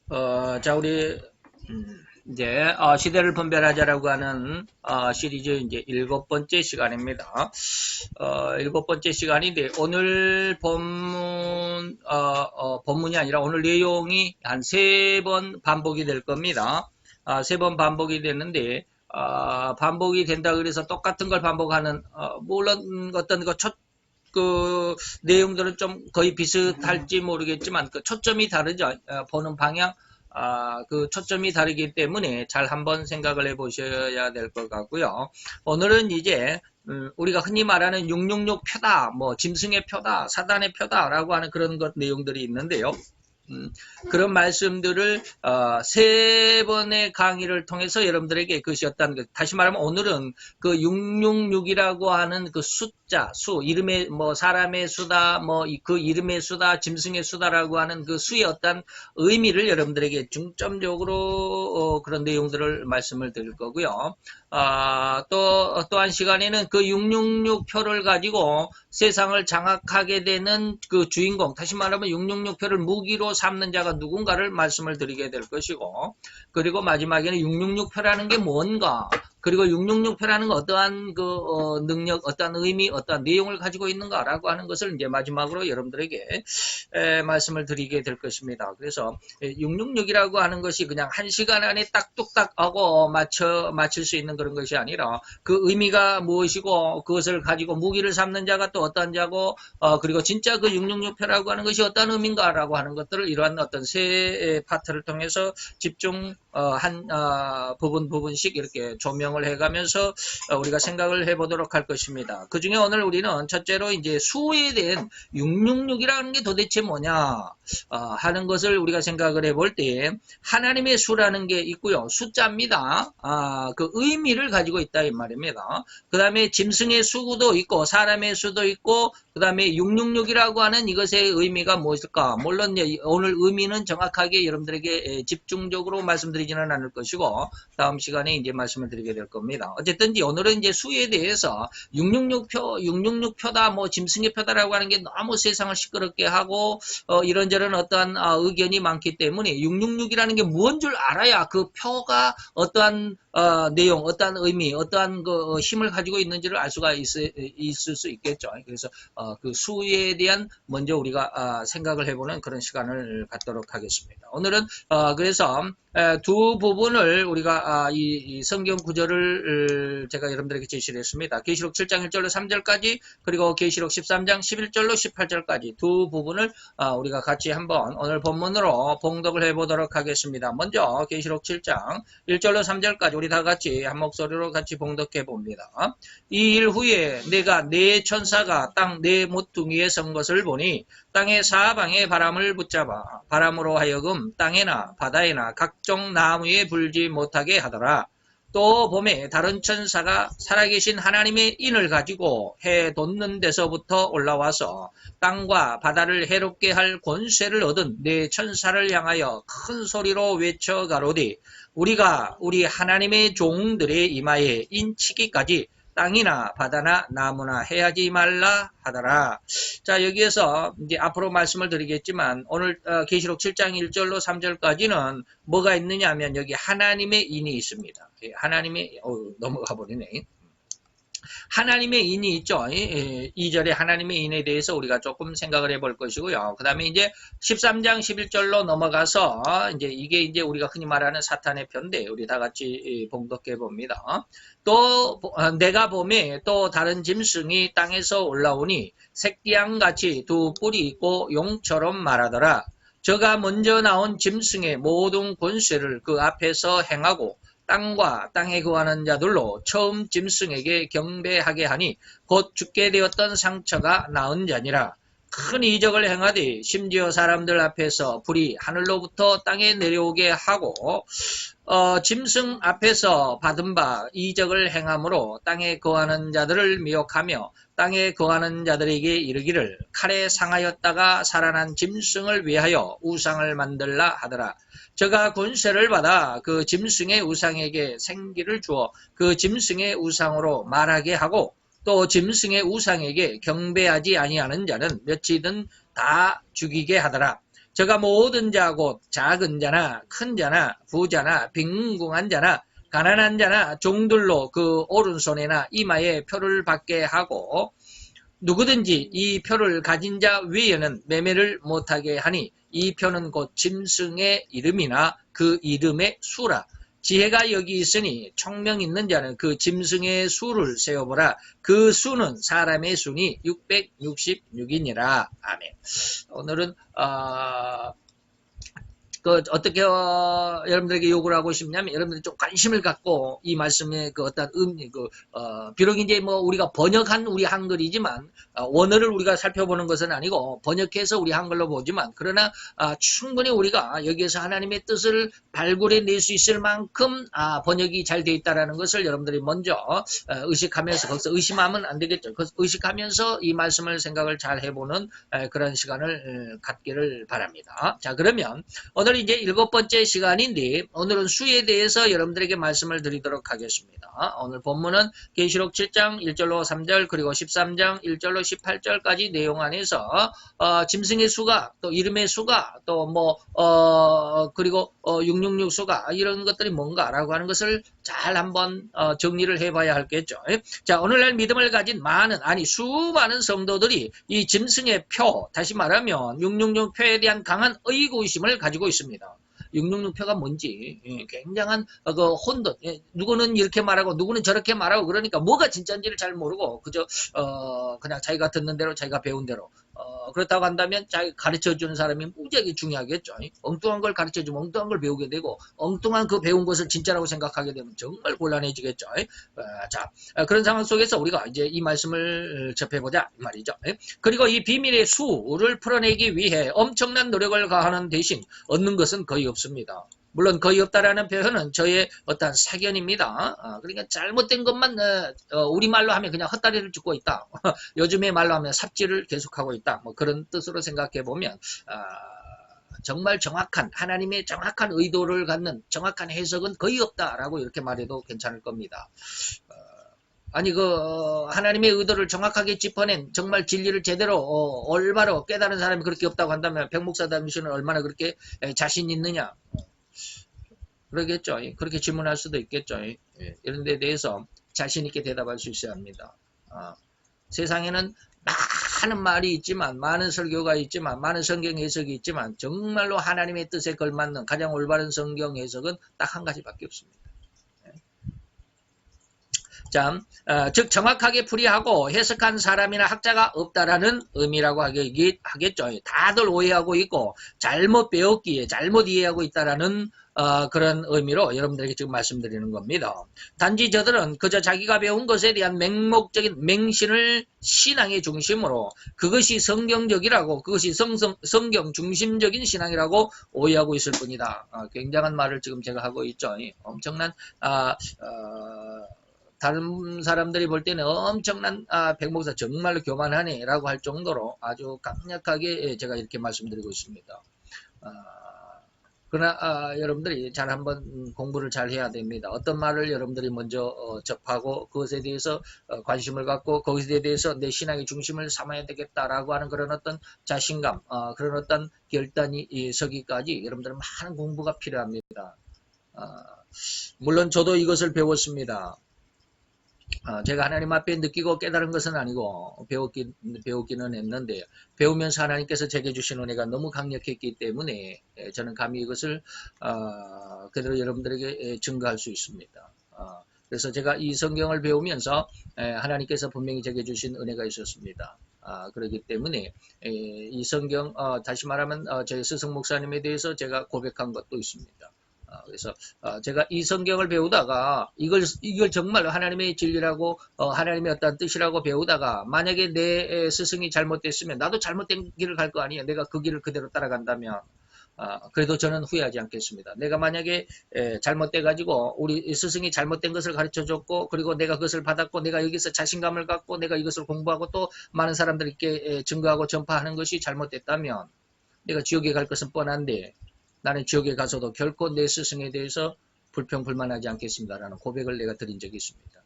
자, 우리, 이제, 시대를 분별하자라고 하는, 시리즈 이제 7번째 시간입니다. 7번째 시간인데, 오늘 본문이 아니라 오늘 내용이 한 3번 반복이 될 겁니다. 3번 반복이 됐는데, 반복이 된다 그래서 똑같은 걸 반복하는, 물론 어떤 그 내용들은 좀 거의 비슷할지 모르겠지만 그 초점이 다르죠. 보는 방향, 그 초점이 다르기 때문에 잘 한번 생각을 해보셔야 될 것 같고요. 오늘은 이제 우리가 흔히 말하는 666 표다, 뭐 짐승의 표다, 사단의 표다라고 하는 그런 것 내용들이 있는데요. 그런 말씀들을 3번의 강의를 통해서 여러분들에게 그것이 어떤 다시 말하면 오늘은 그 666이라고 하는 그 숫자, 이름의 뭐 사람의 수다, 뭐 그 이름의 수다, 짐승의 수다라고 하는 그 수의 어떤 의미를 여러분들에게 중점적으로 그런 내용들을 말씀을 드릴 거고요. 또한 시간에는 그 666표를 가지고 세상을 장악하게 되는 그 주인공, 다시 말하면 666표를 무기로 삼는 자가 누군가를 말씀을 드리게 될 것이고, 그리고 마지막에는 666표라는 게 뭔가, 그리고 666표라는 건 어떠한 그 능력, 어떠한 의미, 어떠한 내용을 가지고 있는가라고 하는 것을 이제 마지막으로 여러분들에게 말씀을 드리게 될 것입니다. 그래서 666이라고 하는 것이 그냥 1시간 안에 딱 뚝딱 하고 맞출 수 있는 그런 것이 아니라 그 의미가 무엇이고 그것을 가지고 무기를 삼는 자가 또 어떤 자고 그리고 진짜 그 666표라고 하는 것이 어떤 의미인가라고 하는 것들을 이러한 어떤 세 파트를 통해서 집중 한 부분씩 이렇게 조명을 해가면서 우리가 생각을 해보도록 할 것입니다. 그 중에 오늘 우리는 첫째로 이제 수에 대한 666이라는 게 도대체 뭐냐 하는 것을 우리가 생각을 해볼 때 하나님의 수라는 게 있고요. 숫자입니다. 그 의미를 가지고 있다 이 말입니다. 그 다음에 짐승의 수도 있고 사람의 수도 있고 그 다음에 666이라고 하는 이것의 의미가 무엇일까? 물론 오늘 의미는 정확하게 여러분들에게 집중적으로 말씀드리지는 않을 것이고 다음 시간에 이제 말씀을 드리게 될 겁니다. 어쨌든 오늘은 이제 수에 대해서 666표다 뭐 짐승의 표다라고 하는 게 너무 세상을 시끄럽게 하고 이런저런 어떠한 의견이 많기 때문에 666이라는 게 무언 줄 알아야 그 표가 어떠한 내용, 어떠한 의미, 어떠한 그 힘을 가지고 있는지를 알 수가 있을 수 있겠죠. 그래서 그 수에 대한 먼저 우리가 생각을 해보는 그런 시간을 갖도록 하겠습니다. 오늘은 그래서 두 부분을 우리가 이 성경 구절을 제가 여러분들에게 제시를 했습니다. 계시록 7장 1절로 3절까지 그리고 계시록 13장 11절로 18절까지 두 부분을 우리가 같이 한번 오늘 본문으로 봉독을 해보도록 하겠습니다. 먼저 계시록 7장 1절로 3절까지 우리 다 같이 한 목소리로 같이 봉독해 봅니다. 이 일 후에 내가 네 천사가 땅 네 모퉁이에 선 것을 보니 땅의 사방에 바람을 붙잡아 바람으로 하여금 땅에나 바다에나 각종 나무에 불지 못하게 하더라. 또 봄에 다른 천사가 살아계신 하나님의 인을 가지고 해 돋는 데서부터 올라와서 땅과 바다를 해롭게 할 권세를 얻은 네 천사를 향하여 큰 소리로 외쳐 가로되 우리가 우리 하나님의 종들의 이마에 인치기까지 땅이나 바다나 나무나 해하지 말라 하더라. 자, 여기에서 이제 앞으로 말씀을 드리겠지만 오늘 계시록 7장 1절로 3절까지는 뭐가 있느냐 하면 여기 하나님의 인이 있습니다. 하나님의 넘어가 버리네. 하나님의 인이 있죠. 2절에 하나님의 인에 대해서 우리가 조금 생각을 해볼 것이고요. 그 다음에 이제 13장 11절로 넘어가서 이제 이게 이제 우리가 흔히 말하는 사탄의 편인데 우리 다 같이 봉독해 봅니다. 또 내가 봄에 또 다른 짐승이 땅에서 올라오니 새끼양같이 두 뿔이 있고 용처럼 말하더라. 저가 먼저 나온 짐승의 모든 권세를 그 앞에서 행하고 땅과 땅에 거하는 자들로 처음 짐승에게 경배하게 하니 곧 죽게 되었던 상처가 나은 자니라. 큰 이적을 행하되 심지어 사람들 앞에서 불이 하늘로부터 땅에 내려오게 하고 짐승 앞에서 받은 바 이적을 행함으로 땅에 거하는 자들을 미혹하며 땅에 거하는 자들에게 이르기를 칼에 상하였다가 살아난 짐승을 위하여 우상을 만들라 하더라. 저가 권세를 받아 그 짐승의 우상에게 생기를 주어 그 짐승의 우상으로 말하게 하고 또 짐승의 우상에게 경배하지 아니하는 자는 몇이든 다 죽이게 하더라. 저가 모든 자 곧 작은 자나 큰 자나 부자나 빈궁한 자나 가난한 자나 종들로 그 오른손에나 이마에 표를 받게 하고 누구든지 이 표를 가진 자 외에는 매매를 못하게 하니 이 표는 곧 짐승의 이름이나 그 이름의 수라. 지혜가 여기 있으니 총명 있는 자는 그 짐승의 수를 세어보라. 그 수는 사람의 수니 666이니라. 아멘. 오늘은 어떻게 여러분들에게 요구를 하고 싶냐면 여러분들이 좀 관심을 갖고 이 말씀의 그 어떤 비록 이제 뭐 우리가 번역한 우리 한글이지만 원어를 우리가 살펴보는 것은 아니고 번역해서 우리 한글로 보지만 그러나 충분히 우리가 여기에서 하나님의 뜻을 발굴해 낼 수 있을 만큼 번역이 잘 되어 있다라는 것을 여러분들이 먼저 의식하면서 거기서 의심하면 안 되겠죠. 의식하면서 이 말씀을 생각을 잘 해보는 그런 시간을 갖기를 바랍니다. 자, 그러면 오늘 이제 7번째 시간인데 오늘은 수에 대해서 여러분들에게 말씀을 드리도록 하겠습니다. 오늘 본문은 계시록 7장 1절로 3절 그리고 13장 1절로 18절까지 내용 안에서 짐승의 수가 또 이름의 수가 또 뭐 그리고 666 수가 이런 것들이 뭔가라고 하는 것을 잘 한번 정리를 해봐야 할겠죠. 자, 오늘날 믿음을 가진 수많은 성도들이 이 짐승의 표, 다시 말하면 666 표에 대한 강한 의구심을 가지고 있습니다. 666표가 뭔지 굉장한 그 혼돈, 누구는 이렇게 말하고 누구는 저렇게 말하고 그러니까 뭐가 진짜인지를 잘 모르고 그저 그냥 자기가 듣는 대로 자기가 배운 대로 그렇다고 한다면 자기 가르쳐주는 사람이 무지하게 중요하겠죠. 엉뚱한 걸 가르쳐주면 엉뚱한 걸 배우게 되고 엉뚱한 그 배운 것을 진짜라고 생각하게 되면 정말 곤란해지겠죠. 자, 그런 상황 속에서 우리가 이제 이 말씀을 접해보자 이 말이죠. 그리고 이 비밀의 수를 풀어내기 위해 엄청난 노력을 가하는 대신 얻는 것은 거의 없습니다. 물론 거의 없다라는 표현은 저의 어떤 사견입니다. 그러니까 잘못된 것만 우리말로 하면 그냥 헛다리를 짚고 있다. 요즘의 말로 하면 삽질을 계속하고 있다. 뭐 그런 뜻으로 생각해 보면 정말 정확한 하나님의 정확한 의도를 갖는 정확한 해석은 거의 없다라고 이렇게 말해도 괜찮을 겁니다. 아니 하나님의 의도를 정확하게 짚어낸 정말 진리를 제대로 올바로 깨달은 사람이 그렇게 없다고 한다면 백목사 당신은 얼마나 그렇게 자신 있느냐? 그러겠죠. 그렇게 질문할 수도 있겠죠. 이런 데 대해서 자신 있게 대답할 수 있어야 합니다. 세상에는 많은 말이 있지만 많은 설교가 있지만 많은 성경 해석이 있지만 정말로 하나님의 뜻에 걸맞는 가장 올바른 성경 해석은 딱 한 가지밖에 없습니다. 자, 즉 정확하게 풀이하고 해석한 사람이나 학자가 없다라는 의미라고 하겠죠. 다들 오해하고 있고 잘못 배웠기에 잘못 이해하고 있다라는 그런 의미로 여러분들에게 지금 말씀드리는 겁니다. 단지 저들은 그저 자기가 배운 것에 대한 맹목적인 맹신을 신앙의 중심으로 그것이 성경적이라고 그것이 성경 중심적인 신앙이라고 오해하고 있을 뿐이다. 굉장한 말을 지금 제가 하고 있죠. 엄청난 다른 사람들이 볼 때는 엄청난 백목사 정말로 교만하네 라고 할 정도로 아주 강력하게 제가 이렇게 말씀드리고 있습니다. 그러나 여러분들이 잘 한번 공부를 잘 해야 됩니다. 어떤 말을 여러분들이 먼저 접하고 그것에 대해서 관심을 갖고 거기에 대해서 내 신앙의 중심을 삼아야 되겠다라고 하는 그런 어떤 자신감, 그런 어떤 결단이 서기까지 여러분들은 많은 공부가 필요합니다. 물론 저도 이것을 배웠습니다. 제가 하나님 앞에 느끼고 깨달은 것은 아니고 배웠기는 했는데 배우면서 하나님께서 제게 주신 은혜가 너무 강력했기 때문에 저는 감히 이것을 그대로 여러분들에게 증거할 수 있습니다. 그래서 제가 이 성경을 배우면서 하나님께서 분명히 제게 주신 은혜가 있었습니다. 그렇기 때문에 이 성경 다시 말하면 저희 스승 목사님에 대해서 제가 고백한 것도 있습니다. 그래서 제가 이 성경을 배우다가 이걸 정말로 하나님의 진리라고 하나님의 어떤 뜻이라고 배우다가 만약에 내 스승이 잘못됐으면 나도 잘못된 길을 갈 거 아니에요. 내가 그 길을 그대로 따라간다면 그래도 저는 후회하지 않겠습니다. 내가 만약에 잘못돼 가지고 우리 스승이 잘못된 것을 가르쳐줬고 그리고 내가 그것을 받았고 내가 여기서 자신감을 갖고 내가 이것을 공부하고 또 많은 사람들에게 증거하고 전파하는 것이 잘못됐다면 내가 지옥에 갈 것은 뻔한데 나는 지옥에 가서도 결코 내 스승에 대해서 불평불만하지 않겠습니다라는 고백을 내가 드린 적이 있습니다.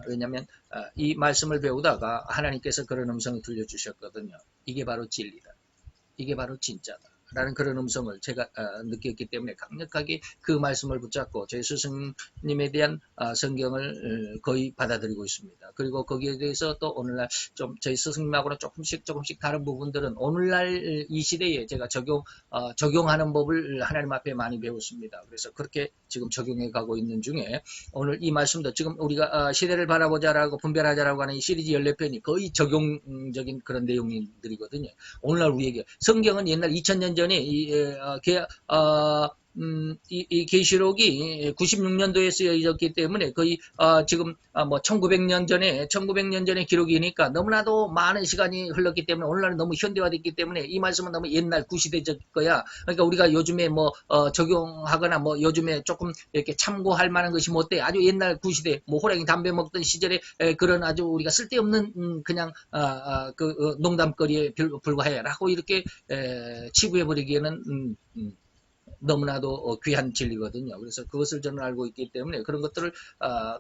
왜냐하면 이 말씀을 배우다가 하나님께서 그런 음성을 들려주셨거든요. 이게 바로 진리다. 이게 바로 진짜다. 라는 그런 음성을 제가 느꼈기 때문에 강력하게 그 말씀을 붙잡고 제 스승님에 대한 성경을 거의 받아들이고 있습니다. 그리고 거기에 대해서 또 오늘날 좀 저희 스승님하고는 조금씩 다른 부분들은 오늘날 이 시대에 제가 적용하는 법을 하나님 앞에 많이 배웠습니다. 그래서 그렇게 지금 적용해 가고 있는 중에 오늘 이 말씀도 지금 우리가 시대를 바라보자라고 분별하자라고 하는 이 시리즈 14편이 거의 적용적인 그런 내용들이거든요. 오늘날 우리에게 성경은 옛날 2000년 전에 이 계시록이 96년도에 쓰여졌기 때문에 거의 지금 뭐 1900년 전에 기록이니까 너무나도 많은 시간이 흘렀기 때문에 오늘날은 너무 현대화됐기 때문에 이 말씀은 너무 옛날 구시대적 거야. 그러니까 우리가 요즘에 뭐 적용하거나 뭐 요즘에 조금 이렇게 참고할 만한 것이 못 돼. 아주 옛날 구시대 뭐 호랑이 담배 먹던 시절에 그런 아주 우리가 쓸데없는 그냥 그 농담거리에 불과해라고 이렇게 치부해 버리기에는 너무나도 귀한 진리거든요. 그래서 그것을 저는 알고 있기 때문에 그런 것들을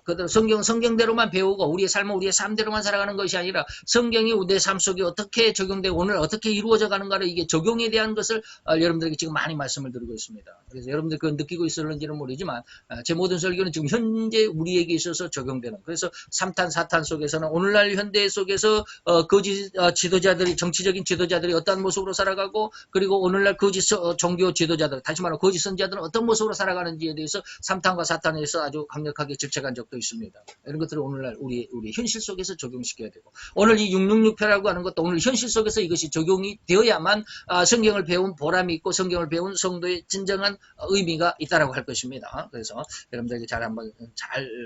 그대로 성경대로만 배우고 우리의 삶은 우리의 삶대로만 살아가는 것이 아니라 성경이 내 삶 속에 어떻게 적용되고 오늘 어떻게 이루어져 가는가를 이게 적용에 대한 것을 여러분들에게 지금 많이 말씀을 드리고 있습니다. 그래서 여러분들 그걸 느끼고 있을는지는 모르지만 제 모든 설교는 지금 현재 우리에게 있어서 적용되는 그래서 3탄 4탄 속에서는 오늘날 현대 속에서 거짓 지도자들이 정치적인 지도자들이 어떤 모습으로 살아가고 그리고 오늘날 거짓 종교 지도자들 다시 말하면 거짓 선지자들은 어떤 모습으로 살아가는지에 대해서 3탄과 4탄에서 아주 강력하게 질책한 적도 있습니다. 이런 것들을 오늘날 우리 현실 속에서 적용시켜야 되고 오늘 이 666표라고 하는 것도 오늘 현실 속에서 이것이 적용이 되어야만 성경을 배운 보람이 있고 성경을 배운 성도의 진정한 의미가 있다라고 할 것입니다. 그래서 여러분들에게 잘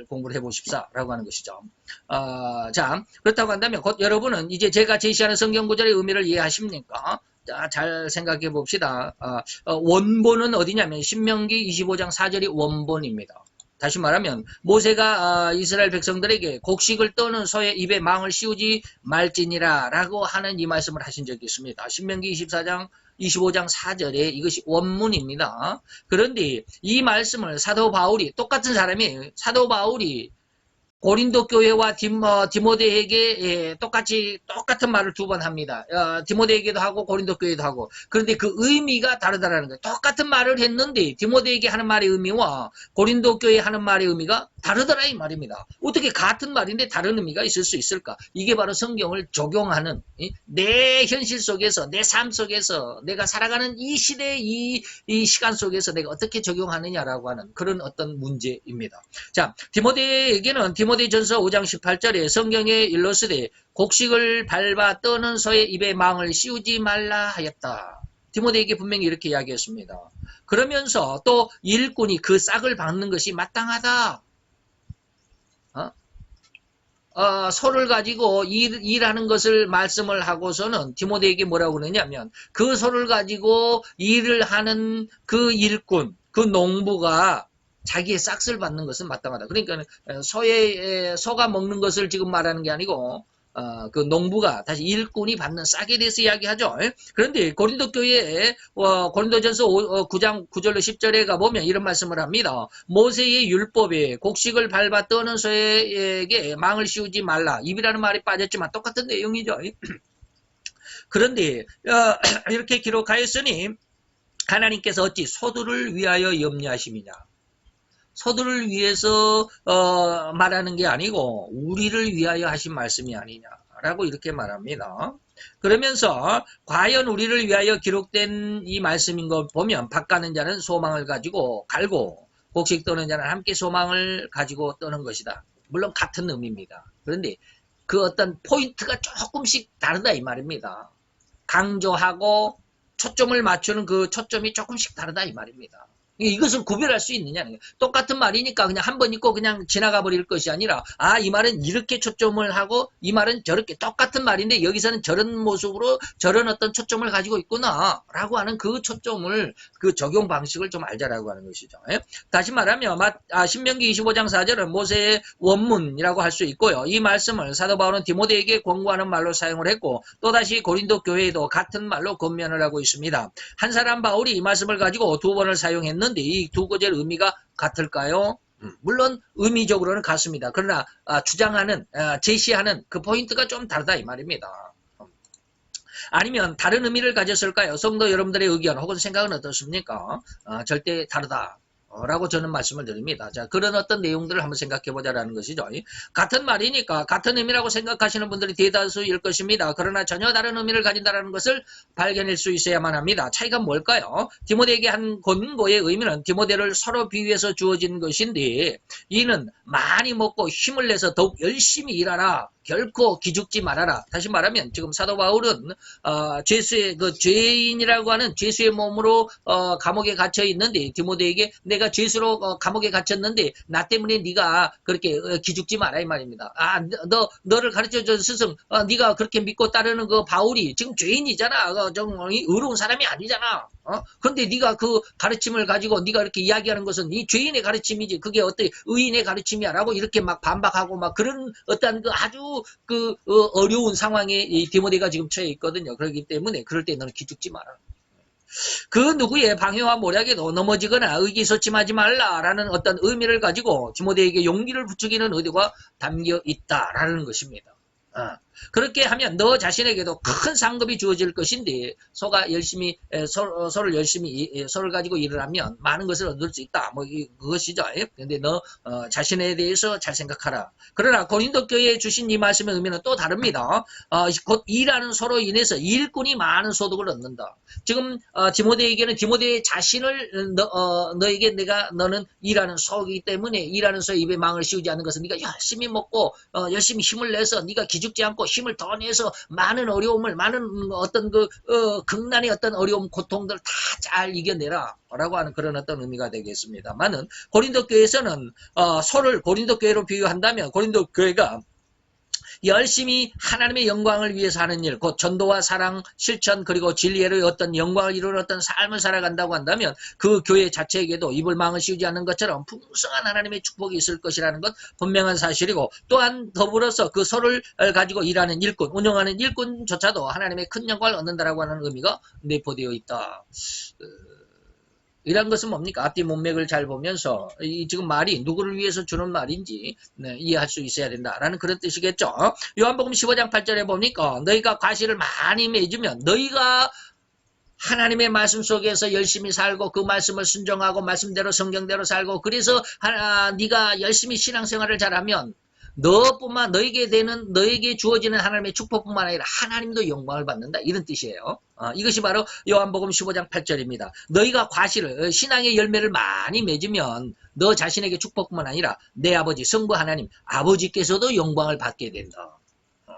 공부를 해보십사라고 하는 것이죠. 자 그렇다고 한다면 곧 여러분은 이제 제가 제시하는 성경 구절의 의미를 이해하십니까? 잘 생각해 봅시다. 원본은 어디냐면 신명기 25장 4절이 원본입니다. 다시 말하면 모세가 이스라엘 백성들에게 곡식을 떠는 소의 입에 망을 씌우지 말지니라 라고 하는 이 말씀을 하신 적이 있습니다. 신명기 25장 4절에 이것이 원문입니다. 그런데 이 말씀을 사도 바울이 똑같은 사람이 사도 바울이 고린도 교회와 디모데에게 똑같은 말을 두 번 합니다. 디모데에게도 하고 고린도 교회도 하고 그런데 그 의미가 다르다라는 거예요. 똑같은 말을 했는데 디모데에게 하는 말의 의미와 고린도 교회에 하는 말의 의미가 다르더라 이 말입니다. 어떻게 같은 말인데 다른 의미가 있을 수 있을까? 이게 바로 성경을 적용하는 내 현실 속에서 내 삶 속에서 내가 살아가는 이 시대 이 시간 속에서 내가 어떻게 적용하느냐라고 하는 그런 어떤 문제입니다. 자, 디모데에게는 디모데전서 5장 18절에 성경에 일러스되 곡식을 밟아 떠는 소의 입에 망을 씌우지 말라 하였다. 디모데에게 분명히 이렇게 이야기했습니다. 그러면서 또 일꾼이 그 싹을 밟는 것이 마땅하다. 소를 가지고 일하는 것을 말씀을 하고서는 디모데에게 뭐라고 그러냐면 그 소를 가지고 일을 하는 그 일꾼, 그 농부가 자기의 싹을 받는 것은 마땅하다. 그러니까 소가 먹는 것을 지금 말하는 게 아니고 그 농부가 다시 일꾼이 받는 싹에 대해서 이야기하죠. 그런데 고린도 교회에 고린도전서 9장 9절로 10절에 가보면 이런 말씀을 합니다. 모세의 율법에 곡식을 밟아 떠는 소에게 망을 씌우지 말라. 입이라는 말이 빠졌지만 똑같은 내용이죠. 그런데 이렇게 기록하였으니 하나님께서 어찌 소들을 위하여 염려하심이냐. 소들을 위해서 말하는 게 아니고 우리를 위하여 하신 말씀이 아니냐라고 이렇게 말합니다. 그러면서 과연 우리를 위하여 기록된 이 말씀인 걸 보면 밭 가는 자는 소망을 가지고 갈고 곡식 떠는 자는 함께 소망을 가지고 떠는 것이다. 물론 같은 의미입니다. 그런데 그 어떤 포인트가 조금씩 다르다 이 말입니다. 강조하고 초점을 맞추는 그 초점이 조금씩 다르다 이 말입니다. 이것을 구별할 수 있느냐는 거예요. 똑같은 말이니까 그냥 한 번 읽고 그냥 지나가 버릴 것이 아니라 이 말은 이렇게 초점을 하고 이 말은 저렇게 똑같은 말인데 여기서는 저런 모습으로 저런 어떤 초점을 가지고 있구나 라고 하는 그 초점을 그 적용 방식을 좀 알자라고 하는 것이죠. 다시 말하면 신명기 25장 4절은 모세의 원문이라고 할 수 있고요. 이 말씀을 사도 바울은 디모데에게 권고하는 말로 사용을 했고 또다시 고린도 교회에도 같은 말로 권면을 하고 있습니다. 한 사람 바울이 이 말씀을 가지고 두 번을 사용했는데 이 두 구절 의미가 같을까요? 물론 의미적으로는 같습니다. 그러나 제시하는 그 포인트가 좀 다르다 이 말입니다. 아니면 다른 의미를 가졌을까요? 성도 여러분들의 의견 혹은 생각은 어떻습니까? 절대 다르다. 라고 저는 말씀을 드립니다. 자, 그런 어떤 내용들을 한번 생각해 보자라는 것이죠. 같은 말이니까 같은 의미라고 생각하시는 분들이 대다수일 것입니다. 그러나 전혀 다른 의미를 가진다는 것을 발견할 수 있어야만 합니다. 차이가 뭘까요? 디모데에게 한 권고의 의미는 디모데를 서로 비유해서 주어진 것인데 이는 많이 먹고 힘을 내서 더욱 열심히 일하라. 결코 기죽지 말아라. 다시 말하면 지금 사도 바울은 죄수의 그 죄인이라고 하는 죄수의 몸으로 감옥에 gat혀 있는데 디모데에게 내가 죄수로 감옥에 갇혔는데 나 때문에 네가 그렇게 기죽지 마라 이 말입니다. 너를 가르쳐준 스승 네가 그렇게 믿고 따르는 그 바울이 지금 죄인이잖아. 좀 의로운 사람이 아니잖아. 그런데 네가 그 가르침을 가지고 네가 이렇게 이야기하는 것은 이 죄인의 가르침이지 그게 어때 의인의 가르침이야라고 이렇게 막 반박하고 막 그런 어떤 그 아주 그 어려운 상황에 이 디모데가 지금 처해 있거든요. 그렇기 때문에 그럴 때 너는 기죽지 마라. 그 누구의 방해와 모략에도 넘어지거나 의기소침하지 말라라는 어떤 의미를 가지고 디모데에게 용기를 부추기는 의도가 담겨 있다라는 것입니다. 그렇게 하면 너 자신에게도 큰 상급이 주어질 것인데 서로를 열심히 서로를 가지고 일을 하면 많은 것을 얻을 수 있다. 뭐 그것이죠. 근데 너 자신에 대해서 잘 생각하라. 그러나 고린도 교회에 주신 이 말씀의 의미는 또 다릅니다. 곧 일하는 서로 인해서 일꾼이 많은 소득을 얻는다. 지금 디모데에게는 디모데 자신을 너에게 너는 일하는 소이기 때문에 일하는 소 입에 망을 씌우지 않는 것은 네가 열심히 먹고 열심히 힘을 내서 네가 기죽지 않고 힘을 더 내서 많은 어려움을 많은 어떤 극난의 어떤 어려움 고통들 다 잘 이겨내라 라고 하는 그런 어떤 의미가 되겠습니다만은 고린도 교회에서는 고린도 교회로 비유한다면 고린도 교회가 열심히 하나님의 영광을 위해서 하는 일, 곧 전도와 사랑, 실천 그리고 진리의 어떤 영광을 이루는 어떤 삶을 살아간다고 한다면 그 교회 자체에게도 입을 망을 씌우지 않는 것처럼 풍성한 하나님의 축복이 있을 것이라는 것 분명한 사실이고 또한 더불어서 그 서로를 가지고 일하는 일꾼, 운영하는 일꾼조차도 하나님의 큰 영광을 얻는다라고 하는 의미가 내포되어 있다. 이런 것은 뭡니까? 앞뒤 문맥을 잘 보면서 지금 말이 누구를 위해서 주는 말인지 이해할 수 있어야 된다라는 그런 뜻이겠죠. 요한복음 15장 8절에 보니까 너희가 과실을 많이 맺으면 너희가 하나님의 말씀 속에서 열심히 살고 그 말씀을 순종하고 말씀대로 성경대로 살고 그래서 네가 열심히 신앙생활을 잘하면 너에게 주어지는 하나님의 축복뿐만 아니라 하나님도 영광을 받는다. 이런 뜻이에요. 이것이 바로 요한복음 15장 8절입니다. 너희가 과실을 신앙의 열매를 많이 맺으면 너 자신에게 축복뿐만 아니라 내 아버지 성부 하나님 아버지께서도 영광을 받게 된다.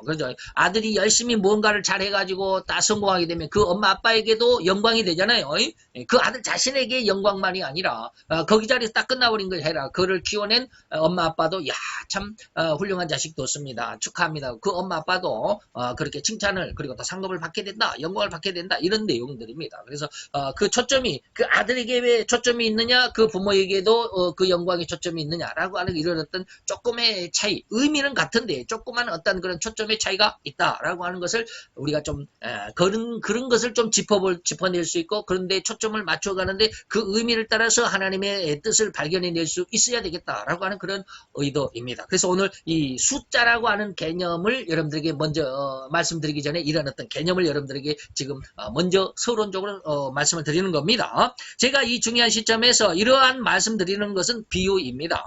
그렇죠. 아들이 열심히 뭔가를 잘 해가지고 다 성공하게 되면 그 엄마 아빠에게도 영광이 되잖아요. 그 아들 자신에게 영광만이 아니라 거기 자리에서 딱 끝나버린 걸 해라. 그를 키워낸 엄마 아빠도 참 훌륭한 자식 뒀습니다. 축하합니다. 그 엄마 아빠도 그렇게 칭찬을 그리고 또 상급을 받게 된다. 영광을 받게 된다. 이런 내용들입니다. 그래서 그 초점이 그 아들에게 왜 초점이 있느냐 그 부모에게도 그 영광의 초점이 있느냐라고 하는 이런 어떤 조금의 차이 의미는 같은데 조그만 어떤 그런 초점의 차이가 있다라고 하는 것을 우리가 좀 그런 것을 좀 짚어낼 수 있고 그런데 초점을 맞춰가는데 그 의미를 따라서 하나님의 뜻을 발견해낼 수 있어야 되겠다라고 하는 그런 의도입니다. 그래서 오늘 이 숫자라고 하는 개념을 여러분들에게 먼저 말씀드리기 전에 이런 어떤 개념을 여러분들에게 지금 먼저 서론적으로 말씀을 드리는 겁니다. 제가 이 중요한 시점에서 이러한 말씀드리는 것은 비유입니다.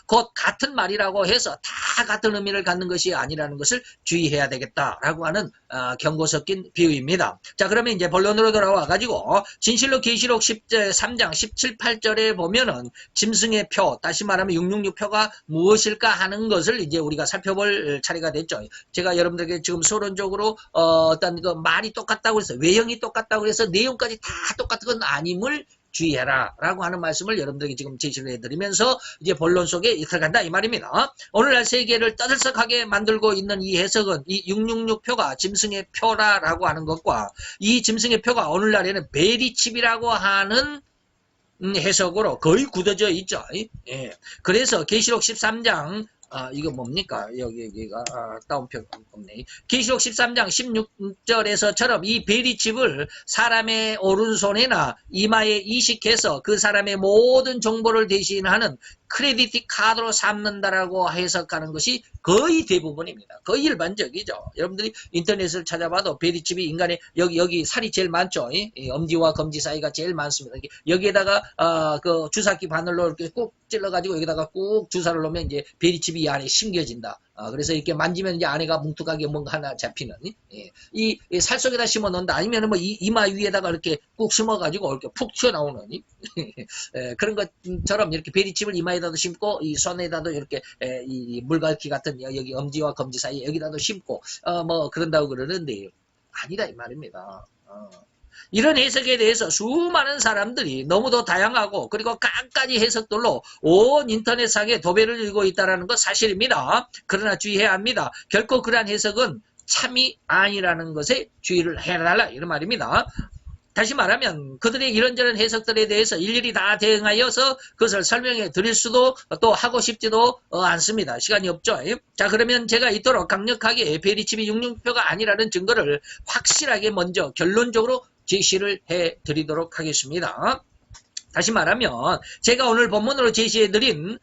곧 같은 말이라고 해서 다 같은 의미를 갖는 것이 아니라는 것을 주의해야 되겠다라고 하는 경고 섞인 비유입니다. 자, 그러면 이제 본론으로 돌아와 가지고 진실로 계시록 13장 17, 8절에 보면은 짐승의 표, 다시 말하면 666표가 무엇일까 하는 것을 이제 우리가 살펴볼 차례가 됐죠. 제가 여러분들에게 지금 서론적으로 어떤 그 말이 똑같다고 해서 외형이 똑같다고 해서 내용까지 다 똑같은 건 아님을 주의해라 라고 하는 말씀을 여러분들에게 지금 제시를 해드리면서 이제 본론 속에 들어간다 이 말입니다. 오늘날 세계를 떠들썩하게 만들고 있는 이 해석은 이 666표가 짐승의 표라라고 하는 것과 이 짐승의 표가 오늘날에는 베리칩이라고 하는 해석으로 거의 굳어져 있죠. 예. 그래서 계시록 13장 이거 뭡니까? 여기가 다운표 없네. 계시록 13장 16절에서처럼 이 베리칩을 사람의 오른손에나 이마에 이식해서 그 사람의 모든 정보를 대신하는 크레디트 카드로 삼는다라고 해석하는 것이 거의 대부분입니다. 거의 일반적이죠. 여러분들이 인터넷을 찾아봐도 베리칩이 인간의 여기 살이 제일 많죠. 이 엄지와 검지 사이가 제일 많습니다. 여기에다가 그 주사기 바늘로 이렇게 꾹 찔러가지고 여기다가 꾹 주사를 놓으면 이제 베리칩이 이 안에 심겨진다. 그래서 이렇게 만지면 이제 안에가 뭉툭하게 뭔가 하나 잡히는 이 살 속에다 심어 놓는다. 아니면 뭐 이마 위에다가 이렇게 꾹 심어가지고 이렇게 푹 튀어나오는 그런 것처럼 이렇게 베리칩을 이마에다도 심고 이 손에다도 이렇게 이 물갈퀴 같은 여기 엄지와 검지 사이에 여기다도 심고 뭐 그런다고 그러는데 아니다 이 말입니다. 이런 해석에 대해서 수많은 사람들이 너무도 다양하고 그리고 갖가지 해석들로 온 인터넷상에 도배를 이루고 있다는 것 사실입니다. 그러나 주의해야 합니다. 결코 그러한 해석은 참이 아니라는 것에 주의를 해달라 이런 말입니다. 다시 말하면 그들의 이런저런 해석들에 대해서 일일이 다 대응하여서 그것을 설명해 드릴 수도 또 하고 싶지도 않습니다. 시간이 없죠. 자, 그러면 제가 이토록 강력하게 베리칩이 666표가 아니라는 증거를 확실하게 먼저 결론적으로 제시를 해 드리도록 하겠습니다. 다시 말하면 제가 오늘 본문으로 제시해드린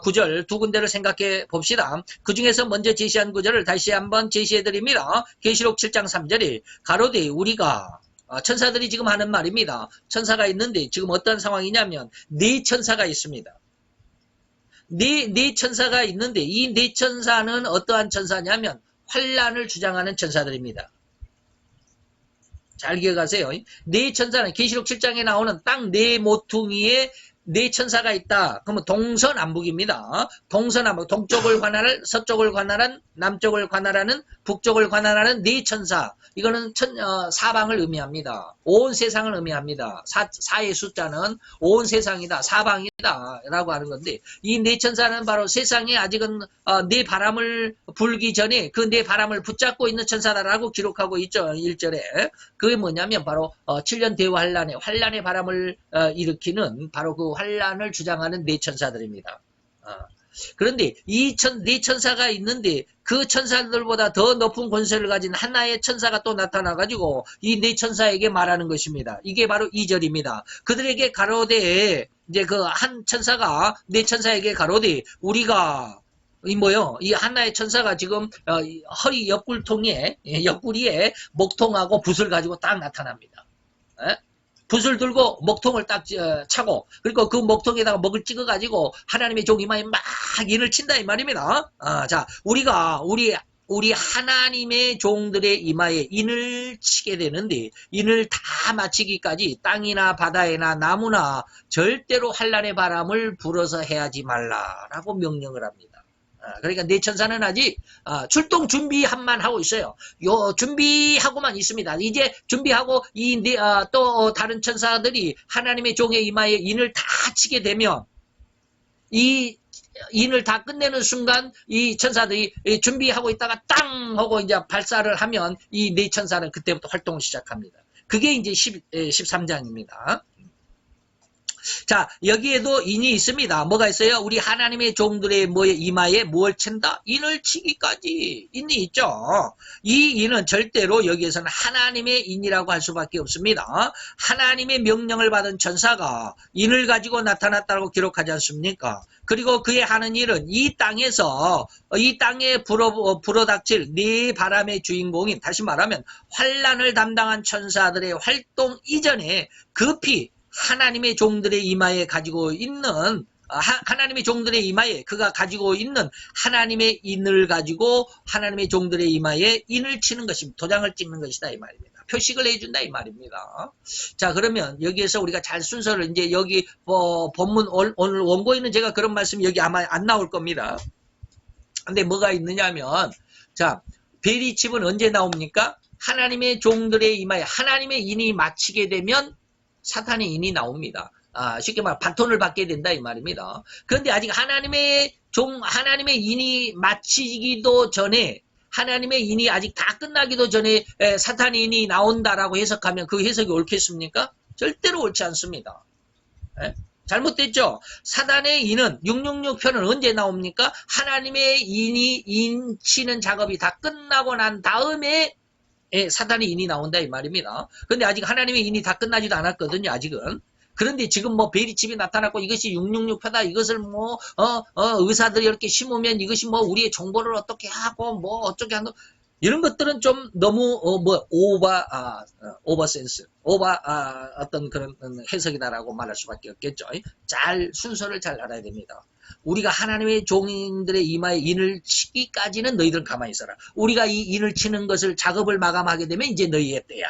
구절 두 군데를 생각해 봅시다. 그 중에서 먼저 제시한 구절을 다시 한번 제시해드립니다. 계시록 7장 3절에 가로되 우리가 천사들이 지금 하는 말입니다. 천사가 있는데 지금 어떤 상황이냐면 네 천사가 있습니다. 네 천사가 있는데 이 네 천사는 어떠한 천사냐면 환란을 주장하는 천사들입니다. 잘 기억하세요. 네 천사는 계시록 7장에 나오는 딱 네 모퉁이에 네 천사가 있다. 그러면 동서남북입니다. 동서남북, 동쪽을 관할할, 서쪽을 관할한, 남쪽을 관할하는, 북쪽을 관할하는 네 천사. 이거는 사방을 의미합니다. 온 세상을 의미합니다. 사의 숫자는 온 세상이다, 사방이다 라고 하는 건데 이 네 천사는 바로 세상에 아직은 네 바람을 불기 전에 그 네 바람을 붙잡고 있는 천사다라고 기록하고 있죠. 1절에. 그게 뭐냐면 바로 7년 환란의 바람을 일으키는 바로 그 환란을 주장하는 네 천사들입니다. 그런데 네 천사가 있는데 그 천사들보다 더 높은 권세를 가진 하나의 천사가 또 나타나가지고 이 네 천사에게 말하는 것입니다. 이게 바로 2절입니다. 그들에게 가로되 이제 그 한 천사가 네 천사에게 가로되 우리가 이 하나의 천사가 지금 허리 옆구리에 목통하고 붓을 가지고 딱 나타납니다. 붓을 들고 먹통을 딱 차고 그리고 그 먹통에다가 먹을 찍어가지고 하나님의 종 이마에 막 인을 친다 이 말입니다. 자, 우리 하나님의 종들의 이마에 인을 치게 되는데 인을 다 마치기까지 땅이나 바다에나 나무나 절대로 환란의 바람을 불어서 해하지 말라라고 명령을 합니다. 그러니까 네 천사는 아직 출동 준비한만 하고 있어요. 준비하고만 있습니다. 이제 준비하고 또 다른 천사들이 하나님의 종의 이마에 인을 다 치게 되면 이 인을 다 끝내는 순간 이 천사들이 준비하고 있다가 땅 하고 이제 발사를 하면 이 네 천사는 그때부터 활동을 시작합니다. 그게 이제 13장입니다. 자, 여기에도 인이 있습니다. 뭐가 있어요? 우리 하나님의 종들의 이마에 뭘 친다? 인을 치기까지 인이 있죠. 이 인은 절대로 여기에서는 하나님의 인이라고 할 수밖에 없습니다. 하나님의 명령을 받은 천사가 인을 가지고 나타났다고 기록하지 않습니까? 그리고 그의 하는 일은 이 땅에 불어닥칠 네 바람의 주인공인, 다시 말하면 환란을 담당한 천사들의 활동 이전에 급히 하나님의 종들의 이마에 가지고 있는 하나님의 종들의 이마에 그가 가지고 있는 하나님의 인을 가지고 하나님의 종들의 이마에 인을 치는 것입니다. 도장을 찍는 것이다 이 말입니다. 표식을 해준다 이 말입니다. 자, 그러면 여기에서 우리가 잘 순서를 이제 여기 본문 오늘 원고에는 제가 그런 말씀 여기 아마 안 나올 겁니다. 근데 뭐가 있느냐면 자, 베리칩은 언제 나옵니까? 하나님의 종들의 이마에 하나님의 인이 마치게 되면 사탄의 인이 나옵니다. 쉽게 말해 바톤을 받게 된다 이 말입니다. 그런데 아직 하나님의 인이 마치기도 전에 하나님의 인이 아직 다 끝나기도 전에 사탄의 인이 나온다라고 해석하면 그 해석이 옳겠습니까? 절대로 옳지 않습니다. 잘못됐죠? 사탄의 인은 666편은 언제 나옵니까? 하나님의 인이 인 치는 작업이 다 끝나고 난 다음에 사탄의 인이 나온다 이 말입니다. 근데 아직 하나님의 인이 다 끝나지도 않았거든요. 아직은. 그런데 지금 뭐 베리칩이 나타났고 이것이 666표다. 이것을 뭐 의사들이 이렇게 심으면 이것이 뭐 우리의 정보를 어떻게 하고 뭐 어떻게 하는 이런 것들은 좀 너무 오버센스, 어떤 그런 해석이다라고 말할 수밖에 없겠죠. 잘 순서를 잘 알아야 됩니다. 우리가 하나님의 종인들의 이마에 인을 치기까지는 너희들은 가만히 있어라. 우리가 이 인을 치는 것을 작업을 마감하게 되면 이제 너희의 때야.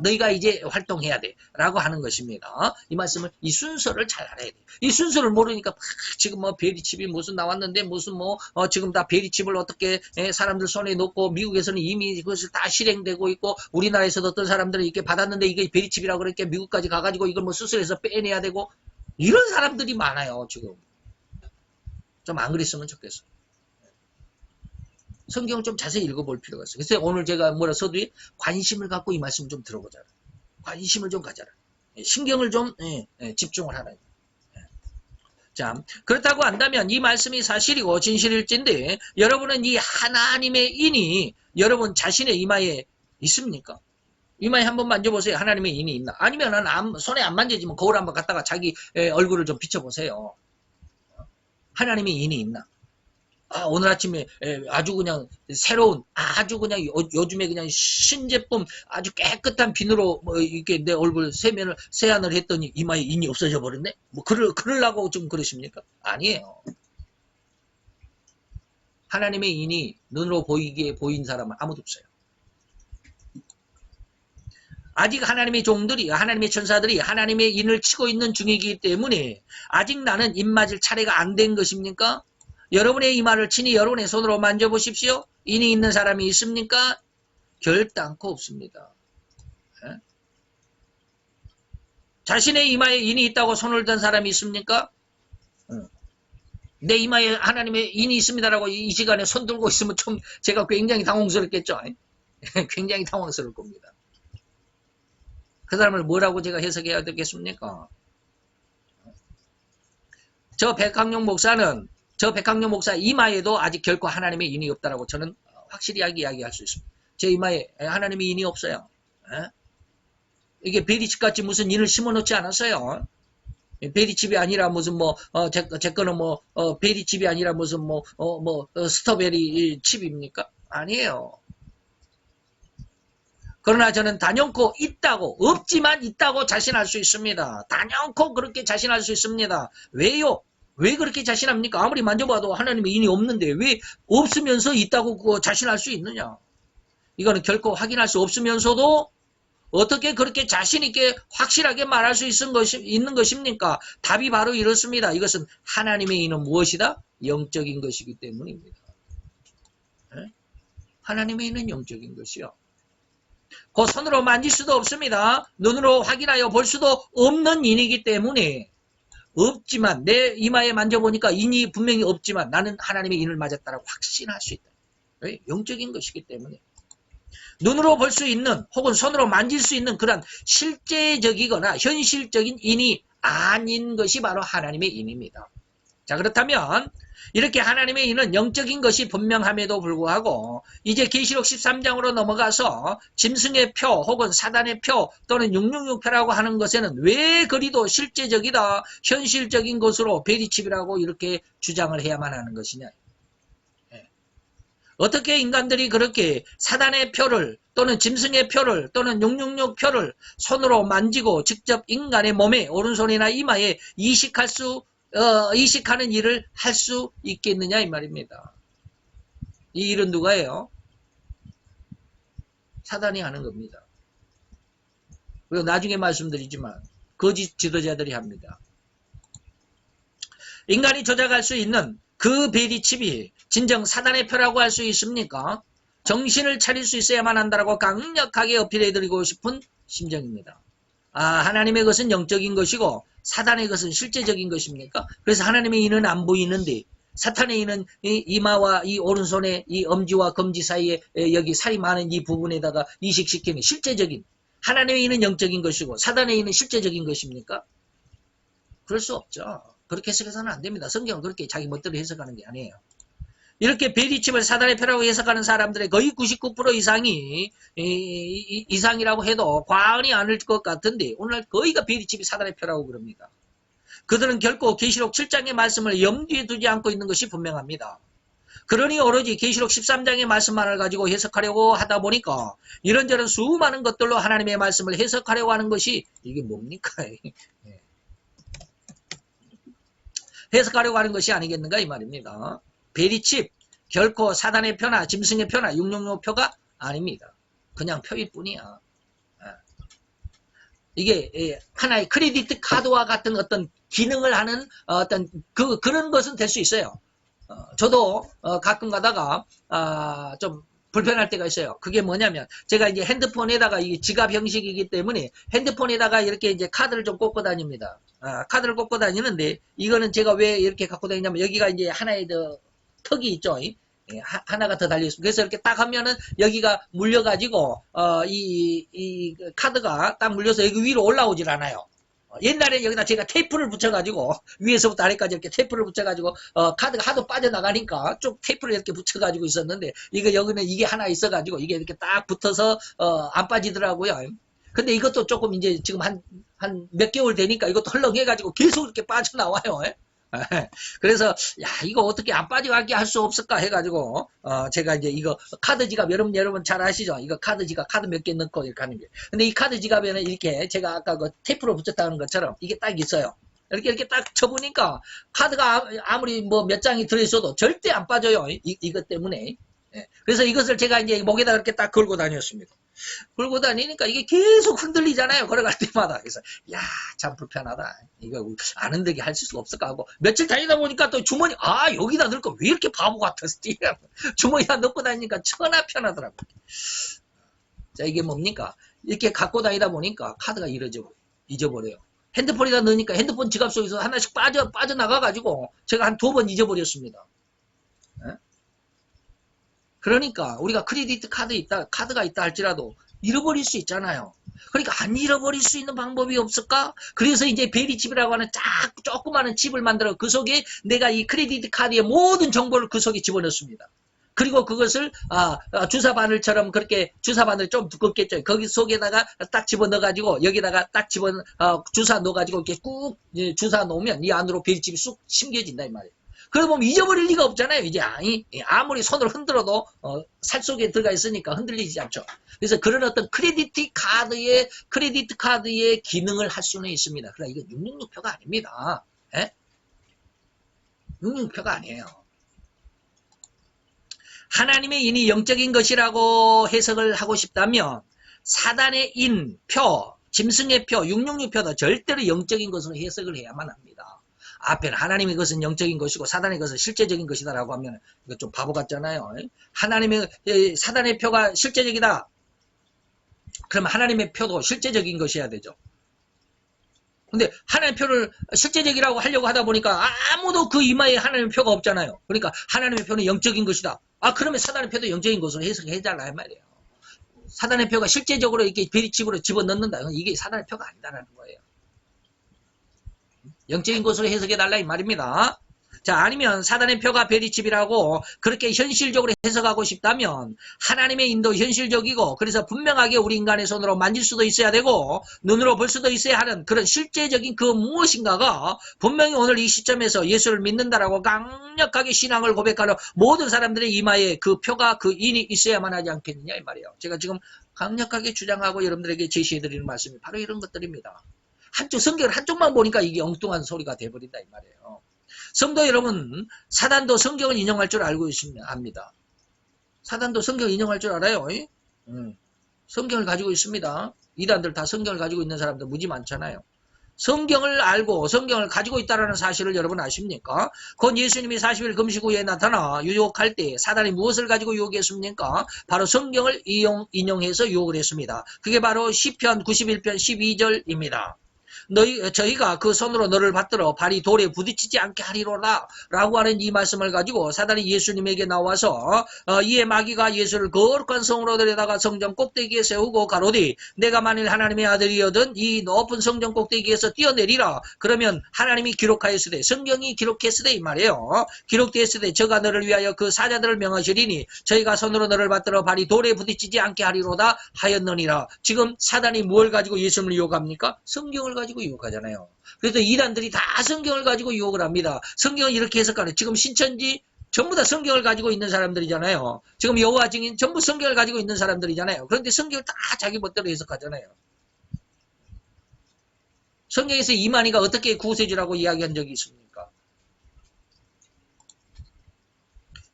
너희가 이제 활동해야 돼 라고 하는 것입니다. 이 말씀을 이 순서를 잘 알아야 돼. 이 순서를 모르니까 지금 뭐 베리칩이 무슨 나왔는데 무슨 지금 다 베리칩을 어떻게 사람들 손에 놓고 미국에서는 이미 그것을 다 실행되고 있고 우리나라에서도 어떤 사람들은 이렇게 받았는데 이게 베리칩이라고 그러니까 미국까지 가가지고 이걸 뭐 수술해서 빼내야 되고 이런 사람들이 많아요. 지금 좀 안 그랬으면 좋겠어. 성경을 좀 자세히 읽어볼 필요가 있어요. 그래서 오늘 제가 서두에 관심을 갖고 이 말씀 좀 들어보자. 관심을 좀 가져라. 신경을 좀 집중을 하라. 자, 그렇다고 한다면 이 말씀이 사실이고 진실일진데 여러분은 이 하나님의 인이 여러분 자신의 이마에 있습니까? 이마에 한번 만져보세요. 하나님의 인이 있나? 아니면 손에 안 만져지면 거울 한번 갖다가 자기 얼굴을 좀 비춰보세요. 하나님의 인이 있나? 오늘 아침에 아주 그냥 새로운 아주 그냥 요즘에 그냥 신제품 아주 깨끗한 비누로 이렇게 내 얼굴 세안을 했더니 이마에 인이 없어져 버렸네? 뭐 그러려고 좀 그러십니까? 아니에요. 하나님의 인이 눈으로 보인 사람은 아무도 없어요. 아직 하나님의 종들이 하나님의 천사들이 하나님의 인을 치고 있는 중이기 때문에 아직 나는 인 맞을 차례가 안 된 것입니까? 여러분의 이마를 친히 여러분의 손으로 만져보십시오. 인이 있는 사람이 있습니까? 결단코 없습니다. 에? 자신의 이마에 인이 있다고 손을 든 사람이 있습니까? 내 이마에 하나님의 인이 있습니다라고 이 시간에 손 들고 있으면 좀 제가 굉장히 당황스럽겠죠. 굉장히 당황스러울 겁니다. 그 사람을 뭐라고 제가 해석해야 되겠습니까? 저 백학용 목사 이마에도 아직 결코 하나님의 인이 없다라고 저는 확실히 이야기할 수 있습니다. 제 이마에 하나님의 인이 없어요. 이게 베리칩같이 무슨 인을 심어놓지 않았어요. 베리칩이 아니라 무슨 제 거는 베리칩이 아니라 무슨 스트로베리 칩입니까? 아니에요. 그러나 저는 단연코 없지만 있다고 자신할 수 있습니다. 단연코 그렇게 자신할 수 있습니다. 왜요? 왜 그렇게 자신합니까? 아무리 만져봐도 하나님의 인이 없는데 왜 없으면서 있다고 자신할 수 있느냐? 이거는 결코 확인할 수 없으면서도 어떻게 그렇게 자신있게 확실하게 말할 수 있는 것입니까? 답이 바로 이렇습니다. 이것은 하나님의 인은 무엇이다? 영적인 것이기 때문입니다. 하나님의 인은 영적인 것이요. 그 손으로 만질 수도 없습니다. 눈으로 확인하여 볼 수도 없는 인이기 때문에 없지만 내 이마에 만져보니까 인이 분명히 없지만 나는 하나님의 인을 맞았다라고 확신할 수 있다. 왜? 영적인 것이기 때문에 눈으로 볼 수 있는 혹은 손으로 만질 수 있는 그런 실제적이거나 현실적인 인이 아닌 것이 바로 하나님의 인입니다. 자, 그렇다면 이렇게 하나님의 인은 영적인 것이 분명함에도 불구하고 이제 계시록 13장으로 넘어가서 짐승의 표 혹은 사단의 표 또는 666표라고 하는 것에는 왜 그리도 실제적이다 현실적인 것으로 베리칩이라고 이렇게 주장을 해야만 하는 것이냐. 어떻게 인간들이 그렇게 사단의 표를 또는 짐승의 표를 또는 666표를 손으로 만지고 직접 인간의 몸에 오른손이나 이마에 이식하는 일을 할 수 있겠느냐 이 말입니다. 이 일은 누가 해요? 사단이 하는 겁니다. 그리고 나중에 말씀드리지만 거짓 지도자들이 합니다. 인간이 조작할 수 있는 그 베리칩이 진정 사단의 표라고 할 수 있습니까? 정신을 차릴 수 있어야만 한다라고 강력하게 어필해드리고 싶은 심정입니다. 하나님의 것은 영적인 것이고 사단의 것은 실제적인 것입니까? 그래서 하나님의 인은 안 보이는데 사탄의 인은 이 이마와 이 오른손의 이 엄지와 검지 사이에 여기 살이 많은 이 부분에다가 이식시키는 실제적인 하나님의 인은 영적인 것이고 사단의 인은 실제적인 것입니까? 그럴 수 없죠. 그렇게 해석해서는 안 됩니다. 성경은 그렇게 자기 멋대로 해석하는 게 아니에요. 이렇게 베리칩을 사단의 표라고 해석하는 사람들의 거의 99% 이상이 이상이라고 해도 과언이 아닐 것 같은데 오늘 거의가 베리칩이 사단의 표라고 그럽니다. 그들은 결코 계시록 7장의 말씀을 염두에 두지 않고 있는 것이 분명합니다. 그러니 오로지 계시록 13장의 말씀만을 가지고 해석하려고 하다 보니까 이런저런 수많은 것들로 하나님의 말씀을 해석하려고 하는 것이 이게 뭡니까? 해석하려고 하는 것이 아니겠는가 이 말입니다. 베리칩 결코 사단의 표나 짐승의 표나 666표가 아닙니다. 그냥 표일 뿐이야. 이게 하나의 크레디트 카드와 같은 어떤 기능을 하는 어떤 그런 것은 될 수 있어요. 저도 가끔 가다가 좀 불편할 때가 있어요. 그게 뭐냐면 제가 이제 핸드폰에다가 이게 지갑 형식이기 때문에 핸드폰에다가 이렇게 이제 카드를 좀 꽂고 다닙니다. 카드를 꽂고 다니는데 이거는 제가 왜 이렇게 갖고 다니냐면 여기가 이제 하나의 턱이 있죠. 하나가 더 달려있습니다. 그래서 이렇게 딱 하면은 여기가 물려가지고 이 카드가 딱 물려서 여기 위로 올라오질 않아요. 옛날에 여기다 제가 테이프를 붙여가지고 위에서부터 아래까지 이렇게 테이프를 붙여가지고 카드가 하도 빠져나가니까 쭉 테이프를 이렇게 붙여가지고 있었는데 이거 여기는 이게 하나 있어가지고 이게 이렇게 딱 붙어서 안 빠지더라고요. 근데 이것도 조금 이제 지금 한 몇 개월 되니까 이것도 헐렁해가지고 계속 이렇게 빠져나와요. 그래서 야 이거 어떻게 안 빠져가게 할 수 없을까 해가지고 제가 이제 이거 카드 지갑 여러분 잘 아시죠? 이거 카드 지갑 카드 몇 개 넣고 이렇게 하는 게. 근데 이 카드 지갑에는 이렇게 제가 아까 그 테이프로 붙였다는 것처럼 이게 딱 있어요. 이렇게 딱 쳐보니까 카드가 아무리 뭐 몇 장이 들어있어도 절대 안 빠져요. 이것 때문에. 그래서 이것을 제가 이제 목에다 이렇게 딱 걸고 다녔습니다. 걸고 다니니까 이게 계속 흔들리잖아요. 걸어갈 때마다. 그래서 야 참 불편하다. 이거 안 흔들게 할 수가 없을까 하고 며칠 다니다 보니까 또 주머니 여기다 넣을 거 왜 이렇게 바보 같았지? 주머니에다 넣고 다니니까 천하 편하더라고요. 자 이게 뭡니까? 이렇게 갖고 다니다 보니까 카드가 잊어버려요. 핸드폰에다 넣으니까 핸드폰 지갑 속에서 하나씩 빠져나가가지고 제가 한 2번 잊어버렸습니다. 그러니까 우리가 크레디트 카드가 있다 할지라도 잃어버릴 수 있잖아요. 그러니까 안 잃어버릴 수 있는 방법이 없을까? 그래서 이제 베리칩이라고 하는 조그마한 칩을 만들어 그 속에 내가 이 크레디트 카드의 모든 정보를 그 속에 집어넣습니다. 그리고 그것을 주사 바늘처럼 그렇게 주사 바늘 좀 두껍겠죠. 거기 속에다가 딱 집어넣어가지고 여기다가 딱 주사 넣어가지고 이렇게 꾹 주사 놓으면 이 안으로 베리칩이 쑥 심겨진다 이 말이에요. 그러다 보면 잊어버릴 리가 없잖아요. 이제 아무리 손을 흔들어도 살 속에 들어가 있으니까 흔들리지 않죠. 그래서 그런 어떤 크레디트 카드의 기능을 할 수는 있습니다. 그러나 이건 666표가 아닙니다. 666표가 아니에요. 하나님의 인이 영적인 것이라고 해석을 하고 싶다면 사단의 인, 표, 짐승의 표, 666표도 절대로 영적인 것으로 해석을 해야만 합니다. 앞에는 하나님의 것은 영적인 것이고 사단의 것은 실제적인 것이다라고 하면 이거 좀 바보 같잖아요. 사단의 표가 실제적이다. 그러면 하나님의 표도 실제적인 것이어야 되죠. 근데 하나님의 표를 실제적이라고 하려고 하다 보니까 아무도 그 이마에 하나님의 표가 없잖아요. 그러니까 하나님의 표는 영적인 것이다. 그러면 사단의 표도 영적인 것으로 해석해달라 이 말이에요. 사단의 표가 실제적으로 이렇게 베리칩으로 집어넣는다. 이게 사단의 표가 아니다라는 거예요. 영적인 것으로 해석해달라 이 말입니다. 자, 아니면 사단의 표가 베리칩이라고 그렇게 현실적으로 해석하고 싶다면 하나님의 인도 현실적이고 그래서 분명하게 우리 인간의 손으로 만질 수도 있어야 되고 눈으로 볼 수도 있어야 하는 그런 실제적인 그 무엇인가가 분명히 오늘 이 시점에서 예수를 믿는다라고 강력하게 신앙을 고백하는 모든 사람들의 이마에 그 표가 그 인이 있어야만 하지 않겠느냐 이 말이에요. 제가 지금 강력하게 주장하고 여러분들에게 제시해드리는 말씀이 바로 이런 것들입니다. 성경을 한쪽만 보니까 이게 엉뚱한 소리가 돼버린다 이 말이에요. 성도 여러분, 사단도 성경을 인용할 줄 알고 압니다. 사단도 성경을 인용할 줄 알아요. 성경을 가지고 있습니다. 이단들 다 성경을 가지고 있는 사람들 무지 많잖아요. 성경을 알고 성경을 가지고 있다는 사실을 여러분 아십니까? 곧 예수님이 40일 금식 후에 나타나 유혹할 때 사단이 무엇을 가지고 유혹했습니까? 바로 성경을 인용해서 유혹을 했습니다. 그게 바로 시편 91편 12절입니다. 저희가 그 손으로 너를 받들어 발이 돌에 부딪히지 않게 하리로라 라고 하는 이 말씀을 가지고 사단이 예수님에게 나와서 이에 마귀가 예수를 거룩한 성으로 데려다가 성전 꼭대기에 세우고 가로되 내가 만일 하나님의 아들이거든 이 높은 성전 꼭대기에서 뛰어내리라. 그러면 하나님이 기록하였으되 성경이 기록했으되 이 말이에요. 기록되었으되 저가 너를 위하여 그 사자들을 명하시리니 저희가 손으로 너를 받들어 발이 돌에 부딪히지 않게 하리로다 하였느니라. 지금 사단이 뭘 가지고 예수님을 유혹합니까? 성경을 가지고 유혹하잖아요. 그래서 이단들이 다 성경을 가지고 유혹을 합니다. 성경을 이렇게 해석하는 지금 신천지 전부 다 성경을 가지고 있는 사람들이잖아요. 지금 여호와 증인 전부 성경을 가지고 있는 사람들이잖아요. 그런데 성경을 다 자기 멋대로 해석하잖아요. 성경에서 이만희가 어떻게 구세주라고 이야기한 적이 있습니까?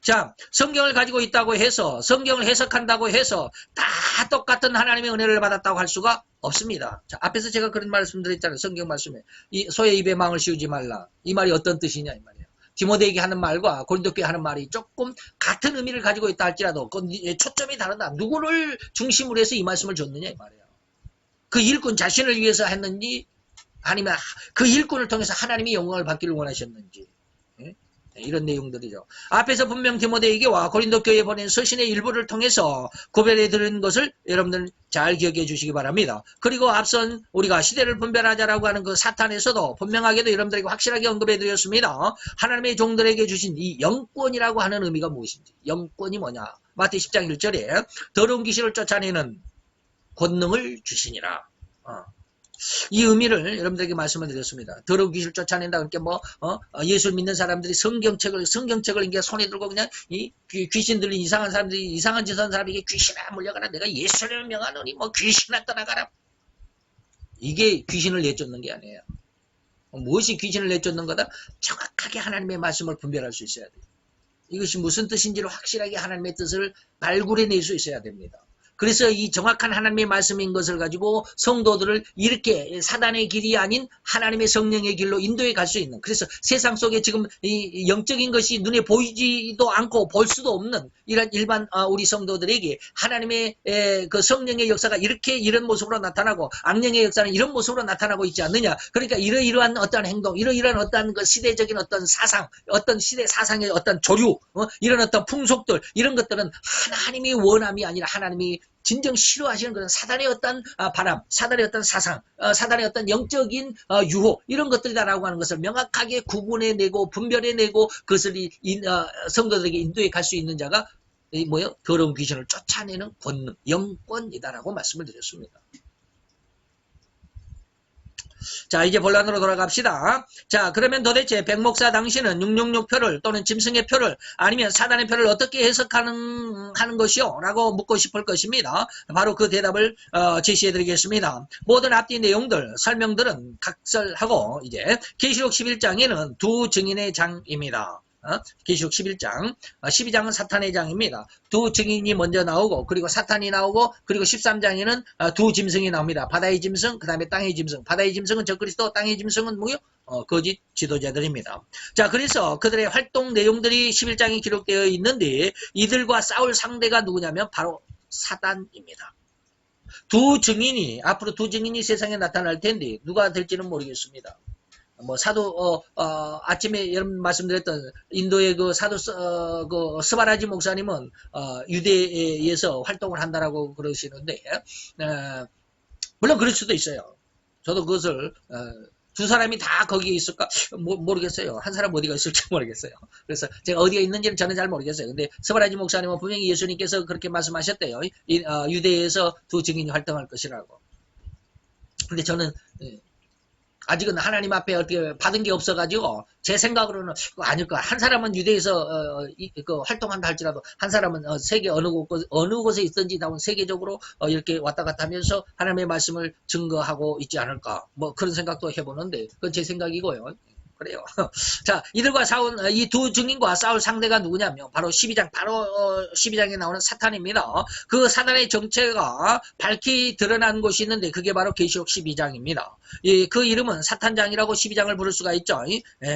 자, 성경을 가지고 있다고 해서 성경을 해석한다고 해서 다 똑같은 하나님의 은혜를 받았다고 할 수가 없습니다. 자, 앞에서 제가 그런 말씀드렸잖아요. 성경 말씀에 소의 입에 망을 씌우지 말라. 이 말이 어떤 뜻이냐 이 말이에요. 디모데에게 하는 말과 고린도교에 하는 말이 조금 같은 의미를 가지고 있다 할지라도 초점이 다르다. 누구를 중심으로 해서 이 말씀을 줬느냐 이 말이에요. 그 일꾼 자신을 위해서 했는지 아니면 그 일꾼을 통해서 하나님이 영광을 받기를 원하셨는지 이런 내용들이죠. 앞에서 분명 디모데에게와 고린도 교회에 보낸 서신의 일부를 통해서 구별해 드린 것을 여러분들 잘 기억해 주시기 바랍니다. 그리고 앞선 우리가 시대를 분별하자라고 하는 그 사탄에서도 분명하게도 여러분들에게 확실하게 언급해 드렸습니다. 하나님의 종들에게 주신 이 영권이라고 하는 의미가 무엇인지. 영권이 뭐냐. 마태 10장 1절에 더러운 귀신을 쫓아내는 권능을 주시니라. 이 의미를 여러분들에게 말씀을 드렸습니다. 더러운 귀신을 쫓아낸다. 그러니까 예수 믿는 사람들이 성경책을 이게 손에 들고 그냥 이 귀신 들린 이상한 사람들이 이상한 짓 하는 사람에게 귀신아 물려가라. 내가 예수를 명하노니 뭐 귀신아 떠나가라. 이게 귀신을 내쫓는 게 아니에요. 무엇이 귀신을 내쫓는 거다? 정확하게 하나님의 말씀을 분별할 수 있어야 돼요. 이것이 무슨 뜻인지를 확실하게 하나님의 뜻을 발굴해낼 수 있어야 됩니다. 그래서 이 정확한 하나님의 말씀인 것을 가지고 성도들을 이렇게 사단의 길이 아닌 하나님의 성령의 길로 인도해 갈 수 있는, 그래서 세상 속에 지금 이 영적인 것이 눈에 보이지도 않고 볼 수도 없는 이런 일반 우리 성도들에게 하나님의 그 성령의 역사가 이런 모습으로 나타나고 악령의 역사는 이런 모습으로 나타나고 있지 않느냐. 그러니까 이러이러한 어떤 행동, 이러이러한 어떤 그 시대적인 어떤 사상, 어떤 시대 사상의 어떤 조류, 이런 어떤 풍속들, 이런 것들은 하나님의 원함이 아니라 하나님이 진정 싫어하시는 것은 사단의 어떤 바람, 사단의 어떤 사상, 사단의 어떤 영적인 유혹, 이런 것들이다라고 하는 것을 명확하게 구분해내고 분별해내고 그것을 성도들에게 인도해 갈 수 있는 자가 더러운 귀신을 쫓아내는 권능, 영권이다라고 말씀을 드렸습니다. 자, 이제 본론으로 돌아갑시다. 자, 그러면 도대체 백목사 당신은 666표를 또는 짐승의 표를 아니면 사단의 표를 어떻게 해석하는 것이요? 라고 묻고 싶을 것입니다. 바로 그 대답을 제시해 드리겠습니다. 모든 앞뒤 내용들, 설명들은 각설하고 이제 계시록 11장에는 두 증인의 장입니다. 계시록 11장, 12장은 사탄의 장입니다. 두 증인이 먼저 나오고 그리고 사탄이 나오고 그리고 13장에는 두 짐승이 나옵니다. 바다의 짐승, 그 다음에 땅의 짐승. 바다의 짐승은 적그리스도, 땅의 짐승은 뭐요? 거짓 지도자들입니다. 자, 그래서 그들의 활동 내용들이 11장에 기록되어 있는데 이들과 싸울 상대가 누구냐면 바로 사단입니다. 앞으로 두 증인이 세상에 나타날 텐데 누가 될지는 모르겠습니다. 아침에 여러분 말씀드렸던 인도의 그 사도 스바라지 목사님은 유대에서 활동을 한다라고 그러시는데 물론 그럴 수도 있어요. 저도 그것을 두 사람이 다 거기에 있을까 모르겠어요. 한 사람 어디가 있을지 모르겠어요. 그래서 제가 어디가 있는지는 저는 잘 모르겠어요. 근데 스바라지 목사님은 분명히 예수님께서 그렇게 말씀하셨대요. 유대에서 두 증인이 활동할 것이라고. 근데 저는 아직은 하나님 앞에 어떻게 받은 게 없어가지고 제 생각으로는 아닐 거야. 한 사람은 유대에서 활동한다 할지라도 한 사람은 세계 어느 곳에 있든지 다 세계적으로 이렇게 왔다 갔다 하면서 하나님의 말씀을 증거하고 있지 않을까. 그런 생각도 해보는데 그건 제 생각이고요. 그래요. 자, 이들과 싸운 이 두 증인과 싸울 상대가 누구냐면 바로 12장, 바로 12장에 나오는 사탄입니다. 그 사탄의 정체가 밝히 드러난 곳이 있는데 그게 바로 계시록 12장입니다. 그 이름은 사탄장이라고 12장을 부를 수가 있죠.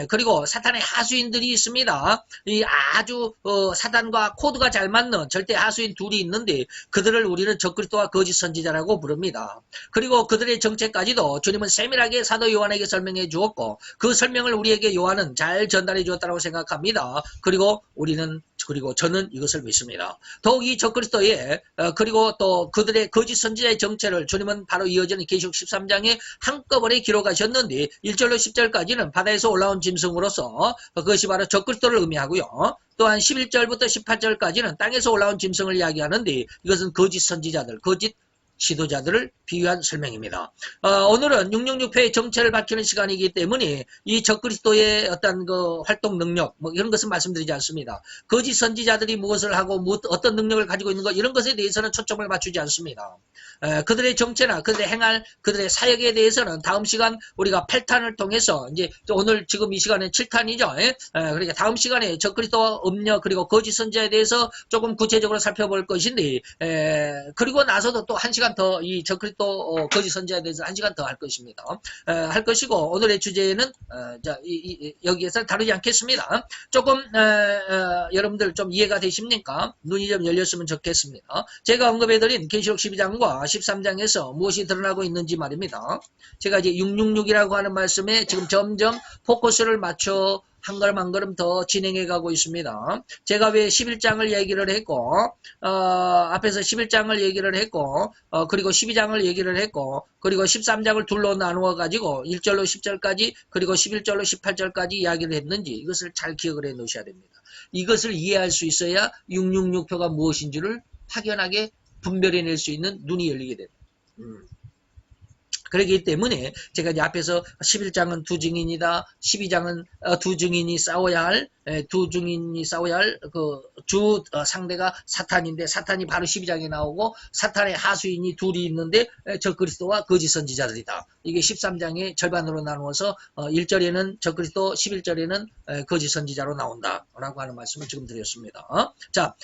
그리고 사탄의 하수인들이 있습니다. 아주 사탄과 코드가 잘 맞는 절대 하수인 둘이 있는데 그들을 우리는 적그리스도와 거짓 선지자라고 부릅니다. 그리고 그들의 정체까지도 주님은 세밀하게 사도 요한에게 설명해 주었고 그 설명을 우리에게 요한은 잘 전달해 주었다고 생각합니다. 그리고 저는 이것을 믿습니다. 더욱 이 적그리스도의 그리고 또 그들의 거짓 선지자의 정체를 주님은 바로 이어지는 계시록 13장에 한꺼번에 기록하셨는데 1절로 10절까지는 바다에서 올라온 짐승으로서 그것이 바로 적그리스도를 의미하고요. 또한 11절부터 18절까지는 땅에서 올라온 짐승을 이야기하는데 이것은 거짓 선지자들, 거짓 지도자들을 비유한 설명입니다. 오늘은 666회의 정체를 밝히는 시간이기 때문에 이 적그리스도의 어떤 그 활동 능력 뭐 이런 것은 말씀드리지 않습니다. 거짓 선지자들이 무엇을 하고 어떤 능력을 가지고 있는 것 이런 것에 대해서는 초점을 맞추지 않습니다. 그들의 정체나 그들의 행할 그들의 사역에 대해서는 다음 시간 우리가 8탄을 통해서 이제 오늘 지금 이 시간에 7탄이죠. 그러니까 다음 시간에 적그리스도 음력 그리고 거짓 선지자에 대해서 조금 구체적으로 살펴볼 것인데 그리고 나서도 또 1시간 더 이 적그리스도 거짓 선지자에 대해서 1시간 더 할 것입니다. 할 것이고 오늘의 주제는 여기에서 다루지 않겠습니다. 조금 여러분들 좀 이해가 되십니까? 눈이 좀 열렸으면 좋겠습니다. 제가 언급해드린 계시록 12장과 13장에서 무엇이 드러나고 있는지 말입니다. 제가 이제 666이라고 하는 말씀에 지금 점점 포커스를 맞춰 한 걸음 한 걸음 더 진행해 가고 있습니다. 제가 왜 11장을 얘기를 했고 앞에서 11장을 얘기를 했고 그리고 12장을 얘기를 했고 그리고 13장을 둘로 나누어 가지고 1절로 10절까지 그리고 11절로 18절까지 이야기를 했는지 이것을 잘 기억을 해 놓으셔야 됩니다. 이것을 이해할 수 있어야 666표가 무엇인지를 확연하게 분별해낼 수 있는 눈이 열리게 됩니다. 그렇기 때문에 제가 이제 앞에서 11장은 두 증인이다. 12장은 두 증인이 싸워야 할 그 주 상대가 사탄인데 사탄이 바로 12장에 나오고 사탄의 하수인이 둘이 있는데 적그리스도와 거짓 선지자들이다. 이게 13장의 절반으로 나누어서 1절에는 적그리스도 11절에는 거짓 선지자로 나온다라고 하는 말씀을 지금 드렸습니다. 자,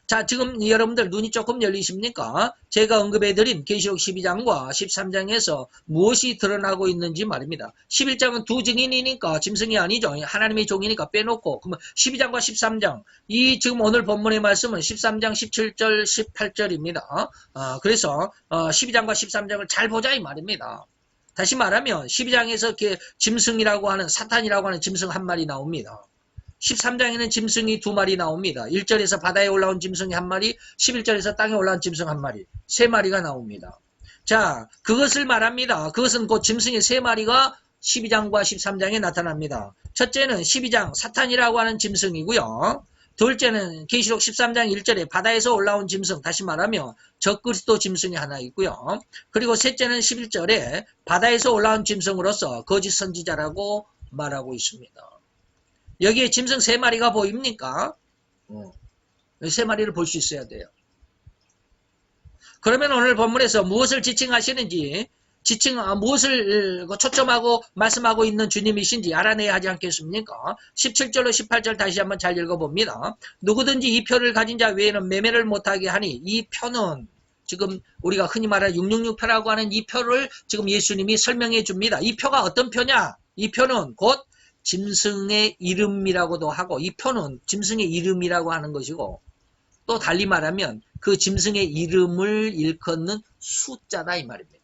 자 지금 여러분들 눈이 조금 열리십니까? 제가 언급해드린 계시록 12장과 13장에서 무엇이 드러나고 있는지 말입니다. 11장은 두 증인이니까 짐승이 아니죠. 하나님의 종이니까 빼놓고 그러면 12장과 13장 이 지금 오늘 본문의 말씀은 13장 17절 18절입니다. 그래서 12장과 13장을 잘 보자 이 말입니다. 다시 말하면 12장에서 이렇게 짐승이라고 하는 사탄이라고 하는 짐승 한 마리 나옵니다. 13장에는 짐승이 두 마리 나옵니다. 1절에서 바다에 올라온 짐승이 한 마리, 11절에서 땅에 올라온 짐승 한 마리, 세 마리가 나옵니다. 자, 그것을 말합니다. 그것은 곧 짐승의 세 마리가 12장과 13장에 나타납니다. 첫째는 12장 사탄이라고 하는 짐승이고요. 둘째는 계시록 13장 1절에 바다에서 올라온 짐승, 다시 말하면 적그리스도 짐승이 하나 있고요. 그리고 셋째는 11절에 바다에서 올라온 짐승으로서 거짓 선지자라고 말하고 있습니다. 여기에 짐승 세 마리가 보입니까? 세 마리를 볼 수 있어야 돼요. 그러면 오늘 본문에서 무엇을 지칭하시는지 무엇을 초점하고 말씀하고 있는 주님이신지 알아내야 하지 않겠습니까? 17절로 18절 다시 한번 잘 읽어봅니다. 누구든지 이 표를 가진 자 외에는 매매를 못하게 하니 이 표는 지금 우리가 흔히 말하는 666표라고 하는 이 표를 지금 예수님이 설명해 줍니다. 이 표가 어떤 표냐? 이 표는 곧 짐승의 이름이라고도 하고 이 표는 짐승의 이름이라고 하는 것이고 또 달리 말하면 그 짐승의 이름을 일컫는 숫자다 이 말입니다.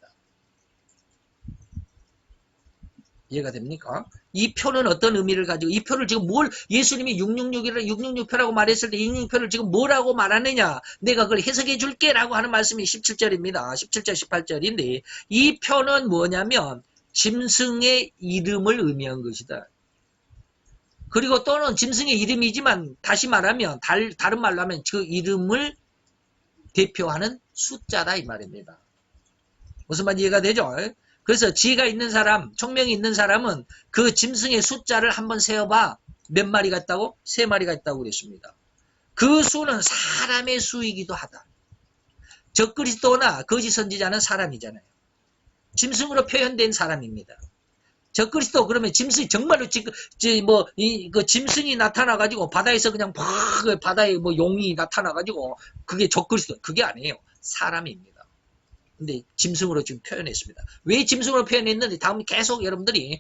이해가 됩니까? 이 표는 어떤 의미를 가지고 이 표를 지금 예수님이 666표라고 말했을 때 666표를 지금 뭐라고 말하느냐 내가 그걸 해석해 줄게 라고 하는 말씀이 17절입니다. 17절 18절인데 이 표는 뭐냐면 짐승의 이름을 의미한 것이다. 그리고 또는 짐승의 이름이지만 다시 말하면 다른 말로 하면 그 이름을 대표하는 숫자다 이 말입니다. 무슨 말인지 이해가 되죠? 그래서 지혜가 있는 사람, 총명이 있는 사람은 그 짐승의 숫자를 한번 세어봐. 몇 마리가 있다고? 세 마리가 있다고 그랬습니다. 그 수는 사람의 수이기도 하다. 적그리스도나 거짓 선지자는 사람이잖아요. 짐승으로 표현된 사람입니다. 적그리스도 그러면 짐승이 정말로 그 짐승이 나타나가지고 바다에서 그냥 바다에 뭐 용이 나타나가지고 그게 적그리스도 그게 아니에요. 사람입니다. 근데 짐승으로 지금 표현했습니다. 왜 짐승으로 표현했는지 다음 계속 여러분들이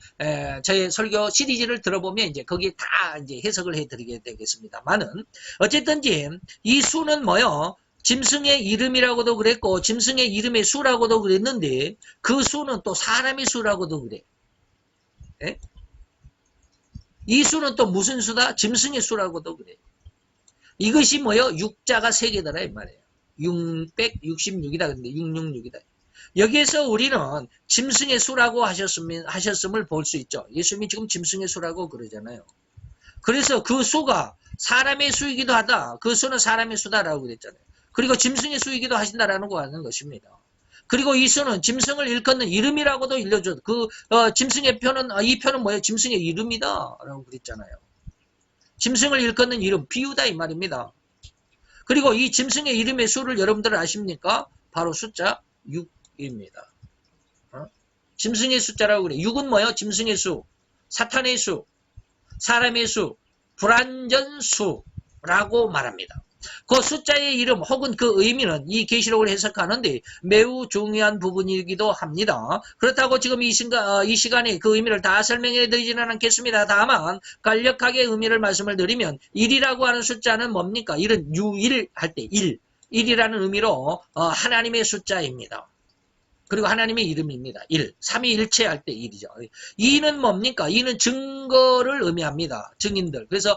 저의 설교 시리즈를 들어보면 이제 거기에 다 이제 해석을 해드리게 되겠습니다만은 어쨌든지 이 수는 뭐요? 짐승의 이름이라고도 그랬고 짐승의 이름의 수라고도 그랬는데 그 수는 또 사람의 수라고도 그래. 예? 이 수는 또 무슨 수다? 짐승의 수라고도 그래. 이것이 뭐요? 육자가 3개더라 이 말이에요. 666이다. 근데 666이다. 여기에서 우리는 짐승의 수라고 하셨음을 볼 수 있죠. 예수님이 지금 짐승의 수라고 그러잖아요. 그래서 그 수가 사람의 수이기도 하다. 그 수는 사람의 수다라고 그랬잖아요. 그리고 짐승의 수이기도 하신다라는 거 하는 것입니다. 그리고 이 수는 짐승을 일컫는 이름이라고도 일러줘. 짐승의 표는 이 표는 뭐예요? 짐승의 이름이다라고 그랬잖아요. 짐승을 일컫는 이름, 비유다 이 말입니다. 그리고 이 짐승의 이름의 수를 여러분들 아십니까? 바로 숫자 6입니다. 짐승의 숫자라고 그래. 6은 뭐예요? 짐승의 수, 사탄의 수, 사람의 수, 불완전수라고 말합니다. 그 숫자의 이름 혹은 그 의미는 이 계시록을 해석하는데 매우 중요한 부분이기도 합니다. 그렇다고 지금 이 시간에 그 의미를 다 설명해 드리지는 않겠습니다. 다만 간략하게 의미를 말씀을 드리면 1이라고 하는 숫자는 뭡니까? 1은 유일 할 때 1. 1이라는 의미로 하나님의 숫자입니다. 그리고 하나님의 이름입니다. 1. 3위일체 할 때 1이죠. 2는 뭡니까? 2는 증거를 의미합니다. 증인들. 그래서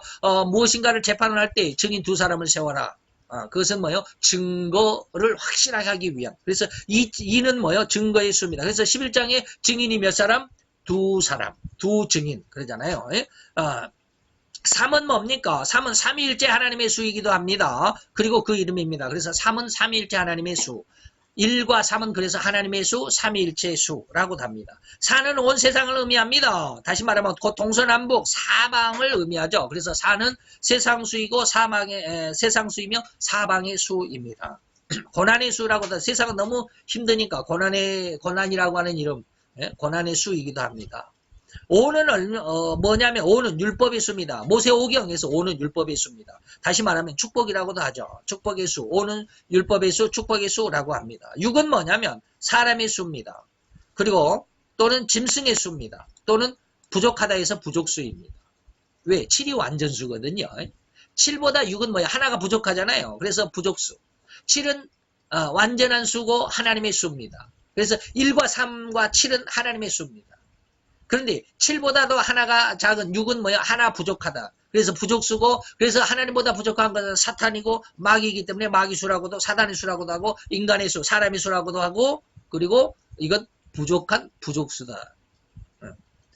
무엇인가를 재판을 할 때 증인 2사람을 세워라. 그것은 뭐요? 증거를 확실하게 하기 위한. 그래서 2는 뭐요? 증거의 수입니다. 그래서 11장에 증인이 몇 사람? 2사람. 2증인. 그러잖아요. 3은 뭡니까? 3은 3위일체 하나님의 수이기도 합니다. 그리고 그 이름입니다. 그래서 3은 3위일체 하나님의 수. 1과 3은 그래서 하나님의 수, 삼위일체의 수라고도 합니다. 4는 온 세상을 의미합니다. 다시 말하면 곧 동서남북 사방을 의미하죠. 그래서 4는 세상수이고 세상수이며 사방의 수입니다. 고난의 수라고도 세상은 너무 힘드니까 고난이라고 하는 이름, 고난의 수이기도 합니다. 5는 뭐냐면 5는 율법의 수입니다. 모세오경에서 5는 율법의 수입니다. 다시 말하면 축복이라고도 하죠. 축복의 수. 5는 율법의 수, 축복의 수라고 합니다. 6은 뭐냐면 사람의 수입니다. 그리고 또는 짐승의 수입니다. 또는 부족하다 해서 부족수입니다. 왜? 7이 완전수거든요. 7보다 6은 뭐야? 하나가 부족하잖아요. 그래서 부족수. 7은 완전한 수고 하나님의 수입니다. 그래서 1과 3과 7은 하나님의 수입니다. 그런데 7보다도 하나가 작은 6은 뭐야? 하나 부족하다. 그래서 부족수고 그래서 하나님보다 부족한 것은 사탄이고 마귀이기 때문에 마귀수라고도 사단의 수라고도 하고 인간의 수, 사람의 수라고도 하고 그리고 이건 부족한 부족수다.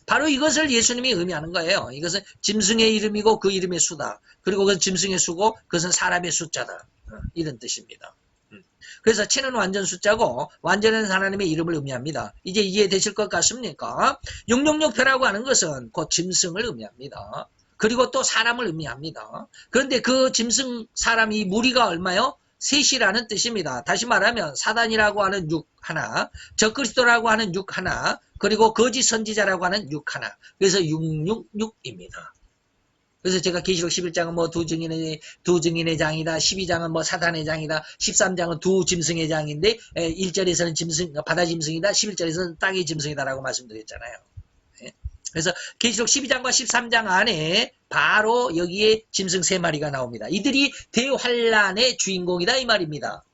바로 이것을 예수님이 의미하는 거예요. 이것은 짐승의 이름이고 그 이름의 수다. 그리고 그것은 짐승의 수고 그것은 사람의 숫자다. 이런 뜻입니다. 그래서 7은 완전 숫자고 완전한 하나님의 이름을 의미합니다. 이제 이해되실 것 같습니까? 666표라고 하는 것은 곧 짐승을 의미합니다. 그리고 또 사람을 의미합니다. 그런데 그 짐승 사람이 무리가 얼마요? 셋이라는 뜻입니다. 다시 말하면 사단이라고 하는 6 하나, 적그리스도라고 하는 6 하나, 그리고 거짓 선지자라고 하는 6 하나. 그래서 666입니다. 그래서 제가 계시록 11장은 뭐 두 증인의 장이다. 12장은 뭐 사단의 장이다. 13장은 두 짐승의 장인데 1절에서는 바다 짐승이다. 11절에서는 땅의 짐승이다라고 말씀드렸잖아요. 그래서 계시록 12장과 13장 안에 바로 여기에 짐승 3마리가 나옵니다. 이들이 대환란의 주인공이다 이 말입니다.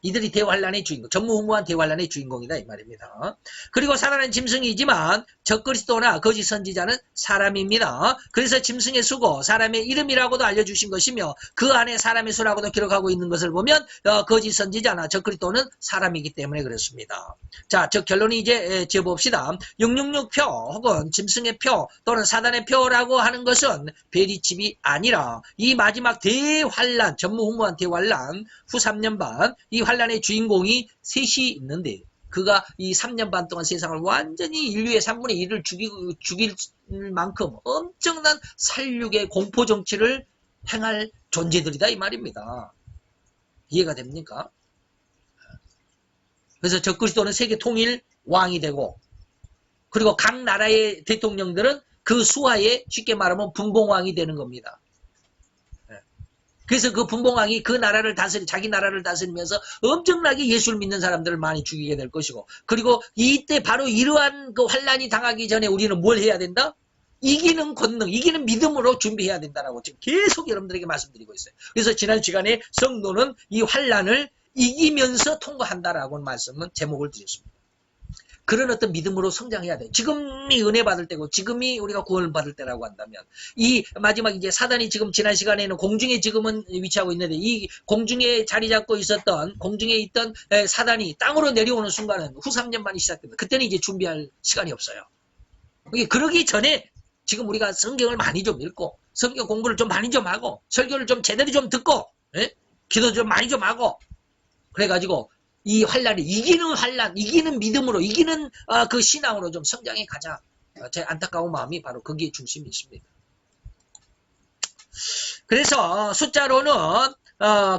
이들이 대환란의 주인공, 전무후무한 대환란의 주인공이다 이 말입니다. 그리고 사단은 짐승이지만 적그리스도나 거짓 선지자는 사람입니다. 그래서 짐승의 수고 사람의 이름이라고도 알려주신 것이며 그 안에 사람의 수라고도 기록하고 있는 것을 보면 거짓 선지자나 적그리스도는 사람이기 때문에 그렇습니다. 자, 즉 결론이 이제 지어봅시다. 666표 혹은 짐승의 표 또는 사단의 표라고 하는 것은 베리칩이 아니라 이 마지막 대환란, 전무후무한 대환란 후 3년 반 이 환란의 주인공이 셋이 있는데 그가 이 3년 반 동안 세상을 완전히 인류의 3분의 1을 죽일 만큼 엄청난 살육의 공포 정치를 행할 존재들이다 이 말입니다. 이해가 됩니까? 그래서 적그리스도는 세계 통일 왕이 되고 그리고 각 나라의 대통령들은 그 수하에 쉽게 말하면 분봉왕이 되는 겁니다. 그래서 그 분봉왕이 그 나라를 자기 나라를 다스리면서 엄청나게 예수를 믿는 사람들을 많이 죽이게 될 것이고, 그리고 이때 바로 이러한 그 환란이 당하기 전에 우리는 뭘 해야 된다? 이기는 권능, 이기는 믿음으로 준비해야 된다라고 지금 계속 여러분들에게 말씀드리고 있어요. 그래서 지난 시간에 성도는 이 환란을 이기면서 통과한다라고 말씀은 제목을 드렸습니다. 그런 어떤 믿음으로 성장해야 돼. 지금이 은혜 받을 때고 지금이 우리가 구원을 받을 때라고 한다면, 이 마지막 이제 사단이 지금 지난 시간에는 공중에 지금은 위치하고 있는데, 이 공중에 자리 잡고 있었던 공중에 있던 사단이 땅으로 내려오는 순간은 후 3년만이 시작됩니다. 그때는 이제 준비할 시간이 없어요. 그러기 전에 지금 우리가 성경을 많이 좀 읽고 성경 공부를 좀 많이 좀 하고 설교를 좀 제대로 좀 듣고, 기도 좀 많이 좀 하고, 그래가지고 이 환란을 이기는 환란, 이기는 믿음으로, 이기는 그 신앙으로 좀 성장해 가자. 제 안타까운 마음이 바로 거기에 중심이 있습니다. 그래서 숫자로는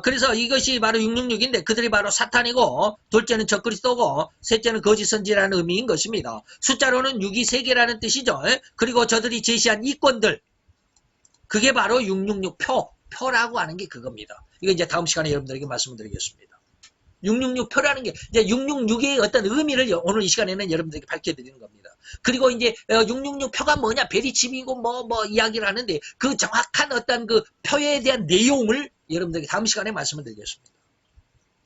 그래서 이것이 바로 666인데 그들이 바로 사탄이고, 둘째는 적그리스도고, 셋째는 거짓 선지라는 의미인 것입니다. 숫자로는 6이 3개라는 뜻이죠. 그리고 저들이 제시한 이권들, 그게 바로 666표라고 하는 게 그겁니다. 이거 이제 다음 시간에 여러분들에게 말씀을 드리겠습니다. 666표라는 게 이제 666의 어떤 의미를 오늘 이 시간에는 여러분들에게 밝혀드리는 겁니다. 그리고 이제 666표가 뭐냐, 베리칩이고 뭐 이야기를 하는데 그 정확한 어떤 그 표에 대한 내용을 여러분들에게 다음 시간에 말씀을 드리겠습니다.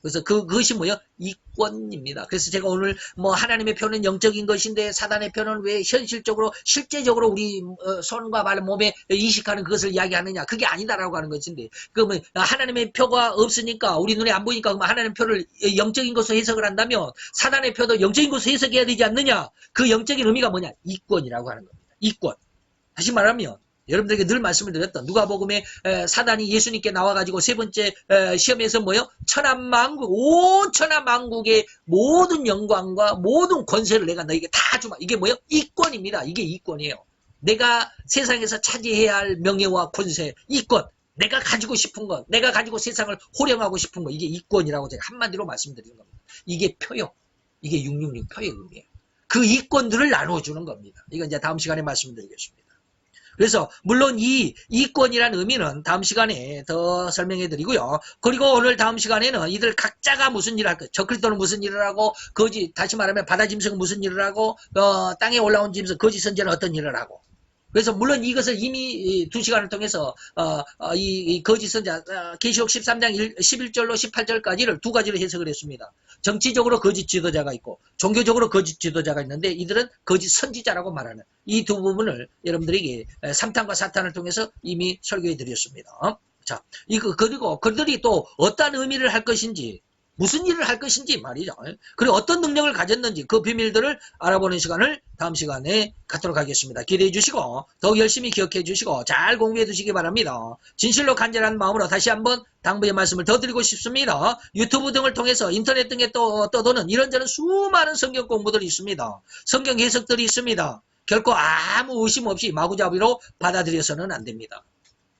그래서 그것이 뭐예요? 이권입니다. 그래서 제가 오늘 뭐 하나님의 표는 영적인 것인데 사단의 표는 왜 현실적으로 실제적으로 우리 손과 발 몸에 이식하는 그것을 이야기하느냐, 그게 아니다라고 하는 것인데, 그러면 하나님의 표가 없으니까 우리 눈에 안 보이니까 하나님의 표를 영적인 것으로 해석을 한다면 사단의 표도 영적인 것으로 해석해야 되지 않느냐. 그 영적인 의미가 뭐냐, 이권이라고 하는 겁니다. 이권. 다시 말하면 여러분들에게 늘 말씀을 드렸던 누가복음에 사단이 예수님께 나와가지고 세 번째 시험에서 뭐요? 천하만국, 온 천하만국의 모든 영광과 모든 권세를 내가 너에게 다 주마. 이게 뭐요? 이권입니다. 이게 이권이에요. 내가 세상에서 차지해야 할 명예와 권세, 이권. 내가 가지고 싶은 것, 내가 가지고 세상을 호령하고 싶은 것, 이게 이권이라고 제가 한마디로 말씀드리는 겁니다. 이게 표요. 이게 666표의 의미예요. 그 이권들을 나눠주는 겁니다. 이건 이제 다음 시간에 말씀드리겠습니다. 그래서 물론 이 이권이라는 의미는 다음 시간에 더 설명해 드리고요. 그리고 오늘 다음 시간에는 이들 각자가 무슨 일을 할까? 적그리스도는 무슨 일을 하고, 다시 말하면 바다 짐승은 무슨 일을 하고, 땅에 올라온 짐승 거짓 선지자는 어떤 일을 하고. 그래서 물론 이것을 이미 2시간을 통해서 이 거짓 선지자 계시록 13장 11절로 18절까지를 두 가지로 해석을 했습니다. 정치적으로 거짓 지도자가 있고 종교적으로 거짓 지도자가 있는데, 이들은 거짓 선지자라고 말하는 이 두 부분을 여러분들에게 3탄과 4탄을 통해서 이미 설교해 드렸습니다. 자, 그리고 그들이 또 어떤 의미를 할 것인지, 무슨 일을 할 것인지 말이죠. 그리고 어떤 능력을 가졌는지 그 비밀들을 알아보는 시간을 다음 시간에 갖도록 하겠습니다. 기대해 주시고 더욱 열심히 기억해 주시고 잘 공부해 두시기 바랍니다. 진실로 간절한 마음으로 다시 한번 당부의 말씀을 더 드리고 싶습니다. 유튜브 등을 통해서 인터넷 등에 떠도는 이런저런 수많은 성경 공부들이 있습니다. 성경 해석들이 있습니다. 결코 아무 의심 없이 마구잡이로 받아들여서는 안 됩니다.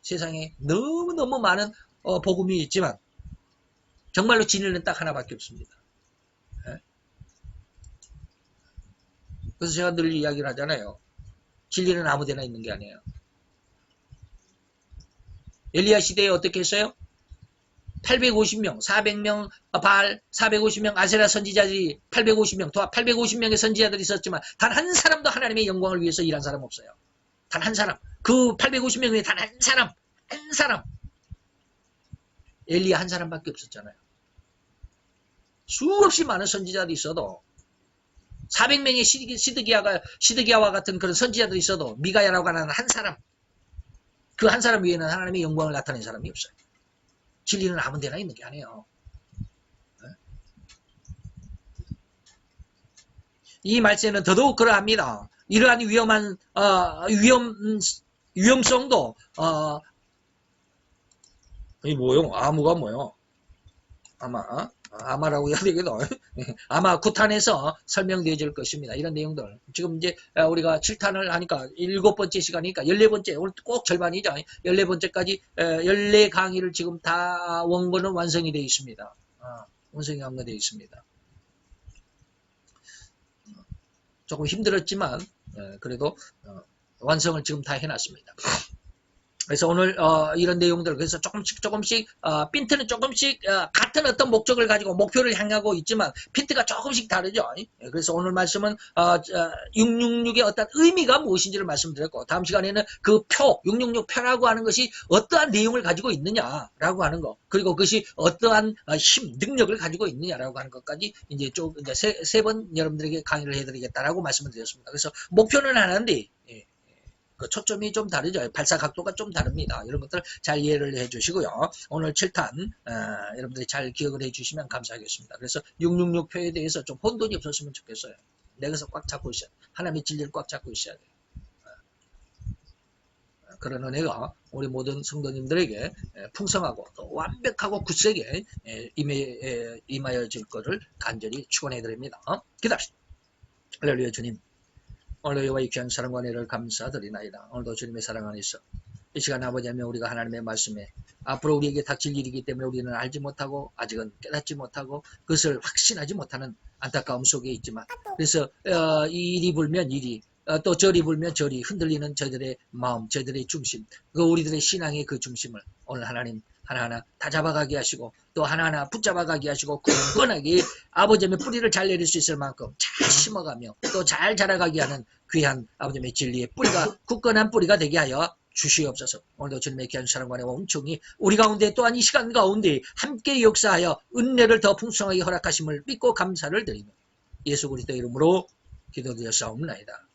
세상에 너무너무 많은 복음이 있지만 정말로 진리는 딱 하나밖에 없습니다. 그래서 제가 늘 이야기를 하잖아요. 진리는 아무데나 있는 게 아니에요. 엘리야 시대에 어떻게 했어요? 850명, 400명 바알, 450명 아세라 선지자들이 850명, 850명의 선지자들이 있었지만 단 한 사람도 하나님의 영광을 위해서 일한 사람 없어요. 단 한 사람. 그 850명 중에 단 한 사람. 엘리야 한 사람밖에 없었잖아요. 수없이 많은 선지자들이 있어도 400명의 시드기야와 같은 그런 선지자들이 있어도 미가야라고 하는 한 사람, 그 한 사람 위에는 하나님의 영광을 나타낸 사람이 없어요. 진리는 아무 데나 있는 게 아니에요. 이 말씀은 더더욱 그러합니다. 이러한 위험한 위험성도 이 뭐요? 아무가 뭐요? 아마라고 해야 되겠다. 아마 9탄에서 설명되어 줄 것입니다. 이런 내용들. 지금 이제 우리가 7탄을 하니까 7번째 시간이니까 14번째, 오늘 꼭 절반이죠. 14번째까지 14강의를 지금 다 원본은 완성이 되어 있습니다. 완성이 완료되어 있습니다. 조금 힘들었지만 그래도 완성을 지금 다 해놨습니다. 그래서 오늘 이런 내용들 그래서 조금씩 핀트는 조금씩 같은 어떤 목적을 가지고 목표를 향하고 있지만 핀트가 조금씩 다르죠. 그래서 오늘 말씀은 666의 어떤 의미가 무엇인지를 말씀드렸고 다음 시간에는 그 표 666 표라고 하는 것이 어떠한 내용을 가지고 있느냐라고 하는 거 그리고 그것이 어떠한 힘 능력을 가지고 있느냐라고 하는 것까지 이제 좀 이제 세 번 여러분들에게 강의를 해드리겠다라고 말씀을 드렸습니다. 그래서 목표는 하나인데 그 초점이 좀 다르죠. 발사 각도가 좀 다릅니다. 이런 것들 잘 이해를 해주시고요. 오늘 7탄 여러분들이 잘 기억을 해주시면 감사하겠습니다. 그래서 666표에 대해서 좀 혼돈이 없었으면 좋겠어요. 내가서 꽉 잡고 있어야 돼. 하나님의 진리를 꽉 잡고 있어야 돼. 그런 은혜가 우리 모든 성도님들에게 풍성하고 또 완벽하고 굳세게 임하여질 것을 간절히 축원해 드립니다. 기도합시다. 할렐루야 주님. 오늘 여호와의 귀한 사랑과 은혜를 감사드리나이다. 오늘도 주님의 사랑 안에서 이 시간 아버지 하며 우리가 하나님의 말씀에 앞으로 우리에게 닥칠 일이기 때문에 우리는 알지 못하고 아직은 깨닫지 못하고 그것을 확신하지 못하는 안타까움 속에 있지만 그래서 이리 불면 이리 또 저리 불면 저리 흔들리는 저들의 마음 저들의 중심 그 우리들의 신앙의 그 중심을 오늘 하나님 하나하나 다 잡아가게 하시고 또 하나하나 붙잡아가게 하시고 굳건하게 아버지의 뿌리를 잘 내릴 수 있을 만큼 잘 심어가며 또 잘 자라가게 하는 귀한 아버지의 진리의 뿌리가 굳건한 뿌리가 되게 하여 주시옵소서. 오늘도 주님의 귀한 사랑과 온총이 우리 가운데 또한 이 시간 가운데 함께 역사하여 은혜를 더 풍성하게 허락하심을 믿고 감사를 드리며 예수 그리스도 이름으로 기도드렸사옵나이다.